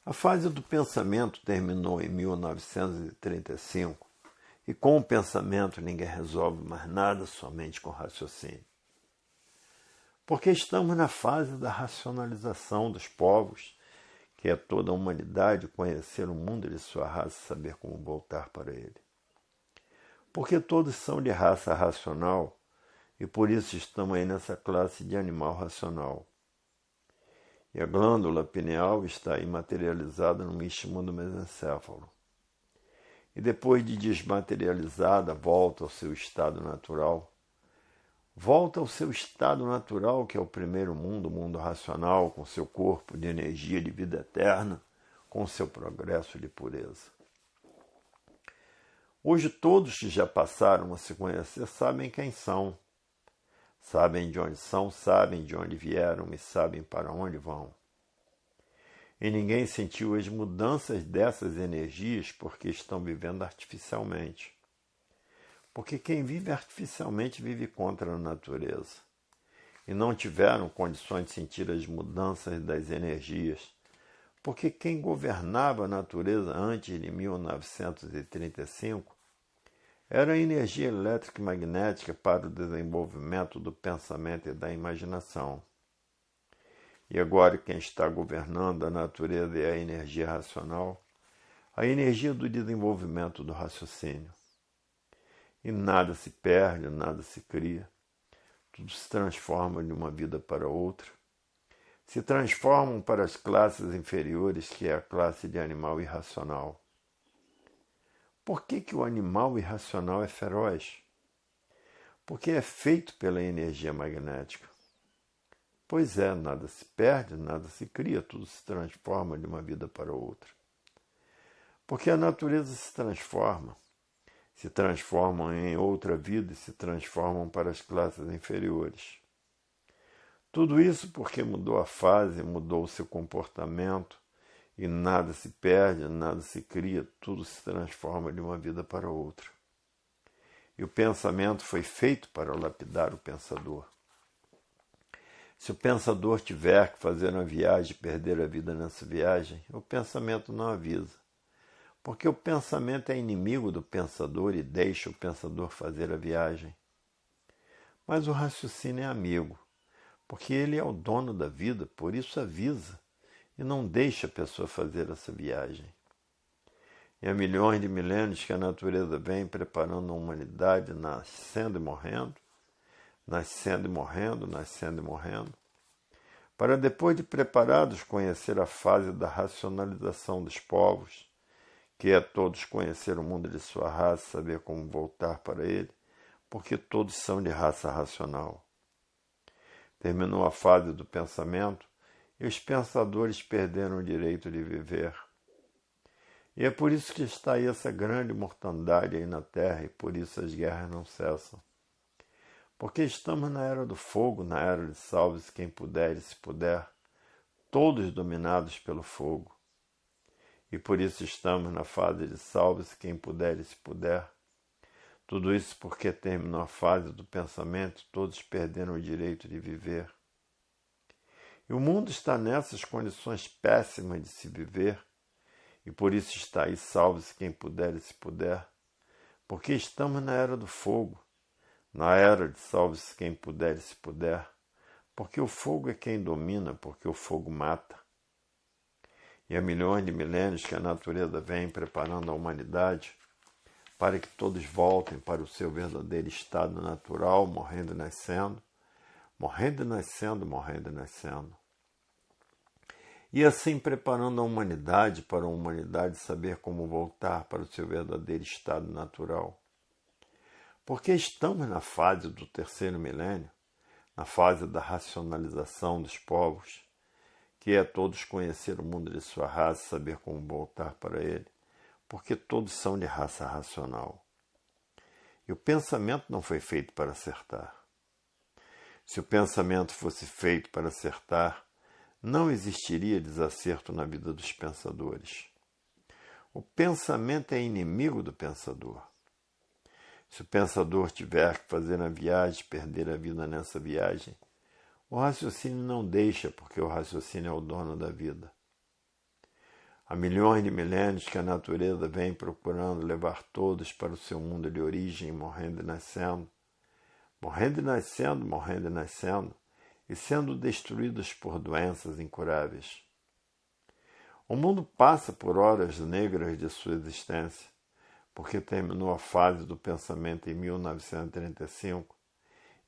Speaker 1: A fase do pensamento terminou em 1935 e com o pensamento ninguém resolve mais nada, somente com raciocínio. Porque estamos na fase da racionalização dos povos, que é toda a humanidade conhecer o mundo de sua raça e saber como voltar para ele. Porque todos são de raça racional e por isso estamos aí nessa classe de animal racional. E a glândula pineal está aí materializada no istmo do mesencéfalo. E depois de desmaterializada, volta ao seu estado natural. Volta ao seu estado natural, que é o primeiro mundo, o mundo racional, com seu corpo de energia de vida eterna, com seu progresso de pureza. Hoje todos que já passaram a se conhecer sabem quem são. Sabem de onde são, sabem de onde vieram e sabem para onde vão. E ninguém sentiu as mudanças dessas energias porque estão vivendo artificialmente. Porque quem vive artificialmente vive contra a natureza. E não tiveram condições de sentir as mudanças das energias. Porque quem governava a natureza antes de 1935 era a energia elétrica e magnética para o desenvolvimento do pensamento e da imaginação. E agora quem está governando a natureza é a energia racional, a energia do desenvolvimento do raciocínio. E nada se perde, nada se cria. Tudo se transforma de uma vida para outra. Se transformam para as classes inferiores, que é a classe de animal irracional. Por que o animal irracional é feroz? Porque é feito pela energia magnética. Pois é, nada se perde, nada se cria, tudo se transforma de uma vida para outra. Porque a natureza se transformam em outra vida e se transformam para as classes inferiores. Tudo isso porque mudou a fase, mudou o seu comportamento, e nada se perde, nada se cria, tudo se transforma de uma vida para outra. E o pensamento foi feito para lapidar o pensador. Se o pensador tiver que fazer uma viagem e perder a vida nessa viagem, o pensamento não avisa. Porque o pensamento é inimigo do pensador e deixa o pensador fazer a viagem. Mas o raciocínio é amigo, porque ele é o dono da vida, por isso avisa e não deixa a pessoa fazer essa viagem. E há milhões de milênios que a natureza vem preparando a humanidade, nascendo e morrendo, nascendo e morrendo, nascendo e morrendo, para depois de preparados conhecer a fase da racionalização dos povos, que é todos conhecer o mundo de sua raça, saber como voltar para ele, porque todos são de raça racional. Terminou a fase do pensamento e os pensadores perderam o direito de viver. E é por isso que está aí essa grande mortandade aí na Terra e por isso as guerras não cessam. Porque estamos na era do fogo, na era de salve-se quem puder e se puder, todos dominados pelo fogo. E por isso estamos na fase de salve-se quem puder e se puder. Tudo isso porque terminou a fase do pensamento, todos perderam o direito de viver. E o mundo está nessas condições péssimas de se viver, e por isso está aí salve-se quem puder e se puder, porque estamos na era do fogo, na era de salve-se quem puder e se puder, porque o fogo é quem domina, porque o fogo mata. E há milhões de milênios que a natureza vem preparando a humanidade para que todos voltem para o seu verdadeiro estado natural, morrendo e nascendo, morrendo e nascendo, morrendo e nascendo. E assim preparando a humanidade para a humanidade saber como voltar para o seu verdadeiro estado natural. Porque estamos na fase do terceiro milênio, na fase da racionalização dos povos, que é todos conhecer o mundo de sua raça, saber como voltar para ele, porque todos são de raça racional. E o pensamento não foi feito para acertar. Se o pensamento fosse feito para acertar, não existiria desacerto na vida dos pensadores. O pensamento é inimigo do pensador. Se o pensador tiver que fazer a viagem, perder a vida nessa viagem, o raciocínio não deixa, porque o raciocínio é o dono da vida. Há milhões de milênios que a natureza vem procurando levar todos para o seu mundo de origem, morrendo e nascendo, morrendo e nascendo, morrendo e nascendo, e sendo destruídos por doenças incuráveis. O mundo passa por horas negras de sua existência, porque terminou a fase do pensamento em 1935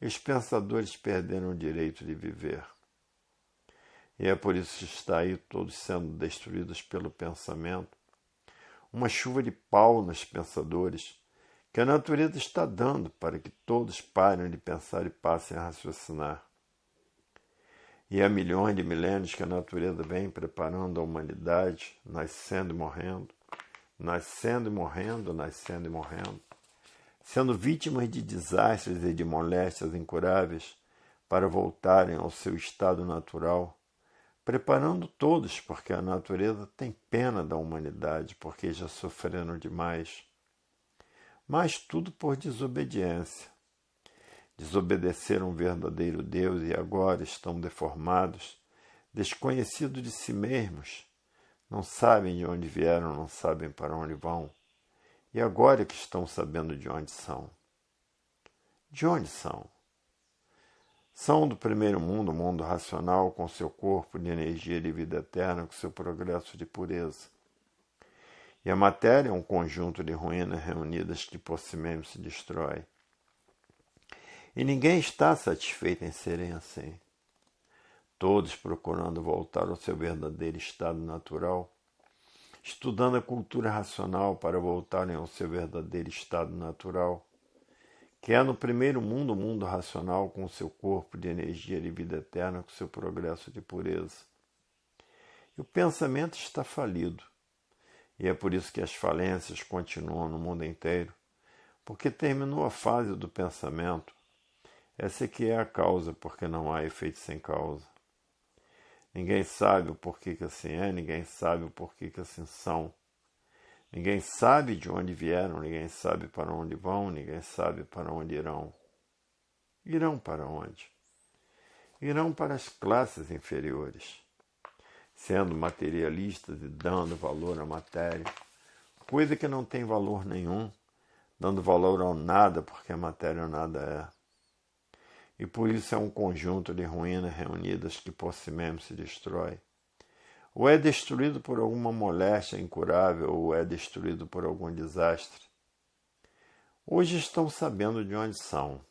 Speaker 1: e os pensadores perderam o direito de viver. E é por isso que está aí todos sendo destruídos pelo pensamento, uma chuva de pau nos pensadores, que a natureza está dando para que todos parem de pensar e passem a raciocinar. E há milhões de milênios que a natureza vem preparando a humanidade, nascendo e morrendo, nascendo e morrendo, nascendo e morrendo, sendo vítimas de desastres e de moléstias incuráveis para voltarem ao seu estado natural, preparando todos, porque a natureza tem pena da humanidade, porque já sofreram demais. Mas tudo por desobediência. Desobedeceram o verdadeiro Deus e agora estão deformados, desconhecidos de si mesmos, não sabem de onde vieram, não sabem para onde vão, e agora que estão sabendo de onde são. De onde são? São do primeiro mundo, o mundo racional, com seu corpo de energia de vida eterna, com seu progresso de pureza. E a matéria é um conjunto de ruínas reunidas que por si mesmo se destrói. E ninguém está satisfeito em serem assim. Todos procurando voltar ao seu verdadeiro estado natural, estudando a cultura racional para voltarem ao seu verdadeiro estado natural, que é no primeiro mundo o mundo racional com seu corpo de energia de vida eterna, com seu progresso de pureza. E o pensamento está falido. E é por isso que as falências continuam no mundo inteiro, porque terminou a fase do pensamento. Essa aqui é a causa, porque não há efeito sem causa. Ninguém sabe o porquê que assim é, ninguém sabe o porquê que assim são. Ninguém sabe de onde vieram, ninguém sabe para onde vão, ninguém sabe para onde irão. Irão para onde? Irão para as classes inferiores, sendo materialistas e dando valor à matéria, coisa que não tem valor nenhum, dando valor ao nada, porque a matéria nada é. E por isso é um conjunto de ruínas reunidas que por si mesmo se destrói. Ou é destruído por alguma moléstia incurável, ou é destruído por algum desastre. Hoje estão sabendo de onde são.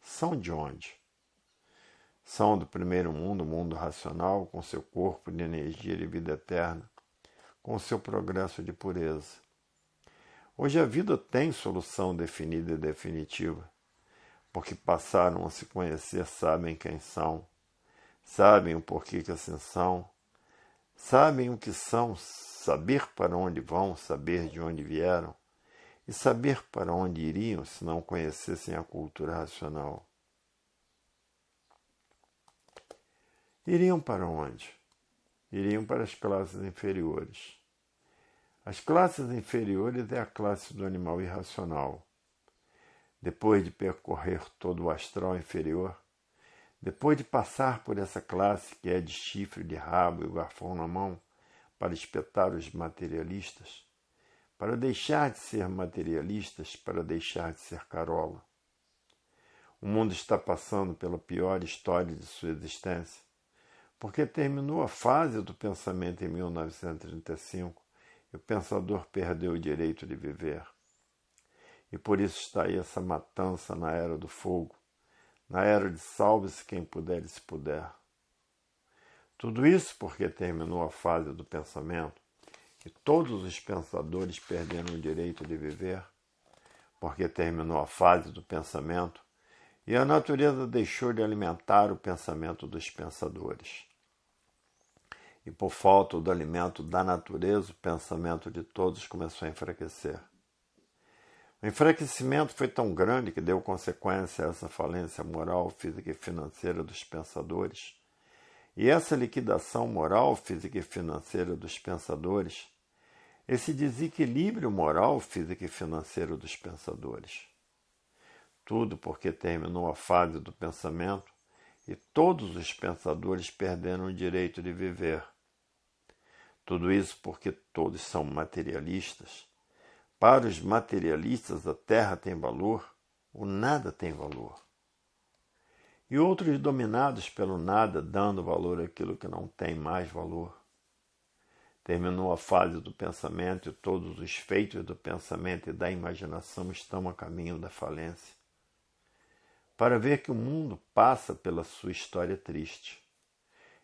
Speaker 1: São de onde? São do primeiro mundo, o mundo racional, com seu corpo de energia de vida eterna, com seu progresso de pureza. Hoje a vida tem solução definida e definitiva, porque passaram a se conhecer, sabem quem são, sabem o porquê que assim são, sabem o que são, saber para onde vão, saber de onde vieram, e saber para onde iriam se não conhecessem a cultura racional. Iriam para onde? Iriam para as classes inferiores. As classes inferiores é a classe do animal irracional. Depois de percorrer todo o astral inferior, depois de passar por essa classe que é de chifre, de rabo e o garfão na mão para espetar os materialistas, para deixar de ser materialistas, para deixar de ser carola. O mundo está passando pela pior história de sua existência, porque terminou a fase do pensamento em 1935 e o pensador perdeu o direito de viver. E por isso está aí essa matança na era do fogo, na era de salve-se quem puder e se puder. Tudo isso porque terminou a fase do pensamento e todos os pensadores perderam o direito de viver, porque terminou a fase do pensamento e a natureza deixou de alimentar o pensamento dos pensadores. E por falta do alimento da natureza, o pensamento de todos começou a enfraquecer. O enfraquecimento foi tão grande que deu consequência a essa falência moral, física e financeira dos pensadores. E essa liquidação moral, física e financeira dos pensadores, esse desequilíbrio moral, físico e financeiro dos pensadores. Tudo porque terminou a fase do pensamento e todos os pensadores perderam o direito de viver. Tudo isso porque todos são materialistas. Para os materialistas, a terra tem valor, o nada tem valor. E outros dominados pelo nada, dando valor àquilo que não tem mais valor. Terminou a fase do pensamento e todos os feitos do pensamento e da imaginação estão a caminho da falência. Para ver que o mundo passa pela sua história triste.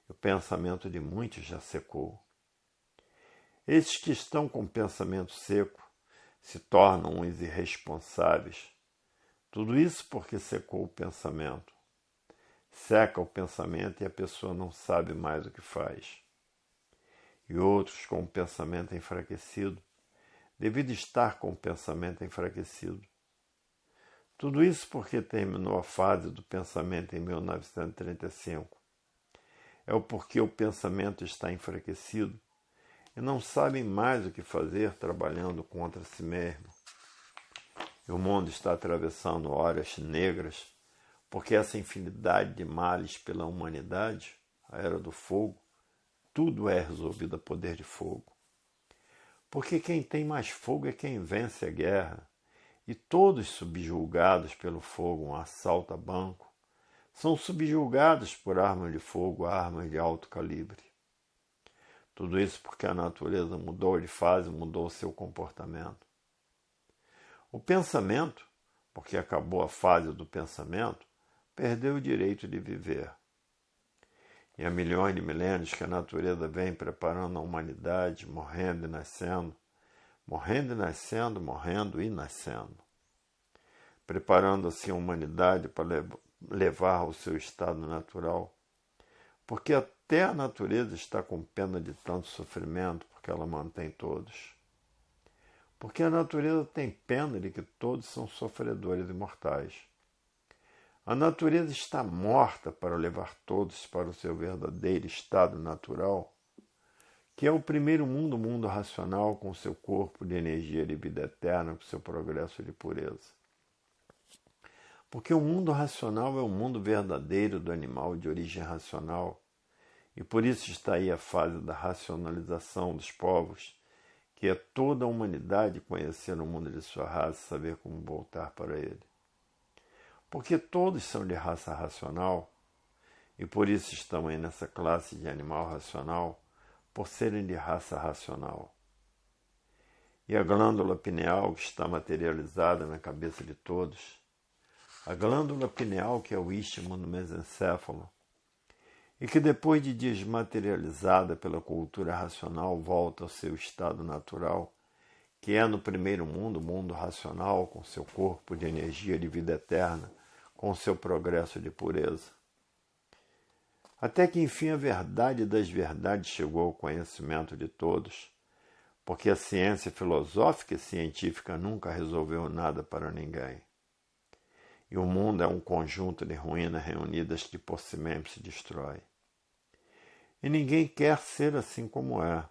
Speaker 1: O pensamento de muitos já secou. Esses que estão com o pensamento seco se tornam uns irresponsáveis. Tudo isso porque secou o pensamento. Seca o pensamento e a pessoa não sabe mais o que faz. E outros com o pensamento enfraquecido, devido estar com o pensamento enfraquecido. Tudo isso porque terminou a fase do pensamento em 1935. É o porquê o pensamento está enfraquecido e não sabem mais o que fazer trabalhando contra si mesmo. E o mundo está atravessando horas negras porque essa infinidade de males pela humanidade, a era do fogo, tudo é resolvido a poder de fogo. Porque quem tem mais fogo é quem vence a guerra, e todos subjugados pelo fogo, um assalto a banco, são subjugados por armas de fogo, armas de alto calibre. Tudo isso porque a natureza mudou de fase, mudou seu comportamento. O pensamento, porque acabou a fase do pensamento, perdeu o direito de viver. E há milhões de milênios que a natureza vem preparando a humanidade, morrendo e nascendo, morrendo e nascendo, morrendo e nascendo. Preparando assim a humanidade para levar ao seu estado natural. Porque até a natureza está com pena de tanto sofrimento, porque ela mantém todos. Porque a natureza tem pena de que todos são sofredores e mortais. A natureza está morta para levar todos para o seu verdadeiro estado natural, que é o primeiro mundo, o mundo racional, com seu corpo de energia de vida eterna, com seu progresso de pureza. Porque o mundo racional é o mundo verdadeiro do animal de origem racional, e por isso está aí a fase da racionalização dos povos, que é toda a humanidade conhecer o mundo de sua raça e saber como voltar para ele. Porque todos são de raça racional, e por isso estão aí nessa classe de animal racional, por serem de raça racional. E a glândula pineal, que está materializada na cabeça de todos, a glândula pineal, que é o istmo do mesencéfalo, e que depois de desmaterializada pela cultura racional volta ao seu estado natural, que é no primeiro mundo, o mundo racional, com seu corpo de energia de vida eterna, com seu progresso de pureza. Até que enfim a verdade das verdades chegou ao conhecimento de todos, porque a ciência filosófica e científica nunca resolveu nada para ninguém. E o mundo é um conjunto de ruínas reunidas que por si mesmo se destrói. E ninguém quer ser assim como é.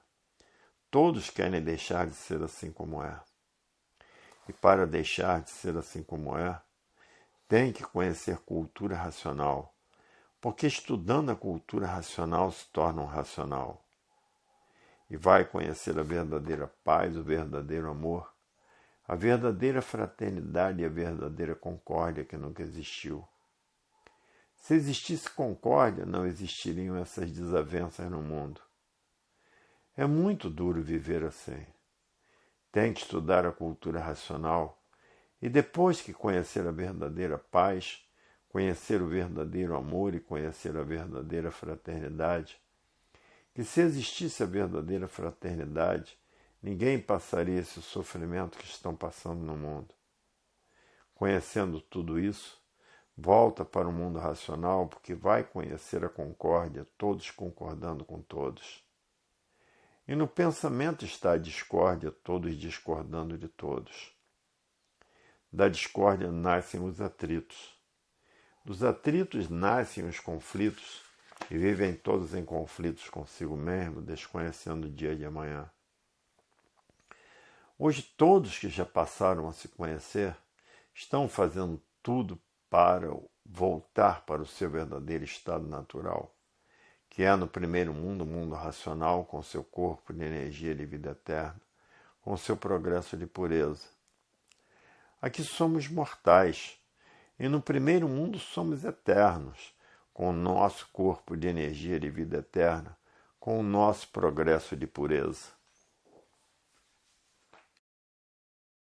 Speaker 1: Todos querem deixar de ser assim como é. E para deixar de ser assim como é, tem que conhecer cultura racional, porque estudando a cultura racional se torna um racional. E vai conhecer a verdadeira paz, o verdadeiro amor, a verdadeira fraternidade e a verdadeira concórdia que nunca existiu. Se existisse concórdia, não existiriam essas desavenças no mundo. É muito duro viver assim. Tem que estudar a cultura racional e depois que conhecer a verdadeira paz, conhecer o verdadeiro amor e conhecer a verdadeira fraternidade, que se existisse a verdadeira fraternidade, ninguém passaria esse sofrimento que estão passando no mundo. Conhecendo tudo isso, volta para o mundo racional porque vai conhecer a concórdia, todos concordando com todos. E no pensamento está a discórdia, todos discordando de todos. Da discórdia nascem os atritos. Dos atritos nascem os conflitos e vivem todos em conflitos consigo mesmo, desconhecendo o dia de amanhã. Hoje todos que já passaram a se conhecer estão fazendo tudo para voltar para o seu verdadeiro estado natural, que é no primeiro mundo, o mundo racional, com seu corpo de energia de vida eterna, com seu progresso de pureza. Aqui somos mortais, e no primeiro mundo somos eternos, com o nosso corpo de energia de vida eterna, com o nosso progresso de pureza.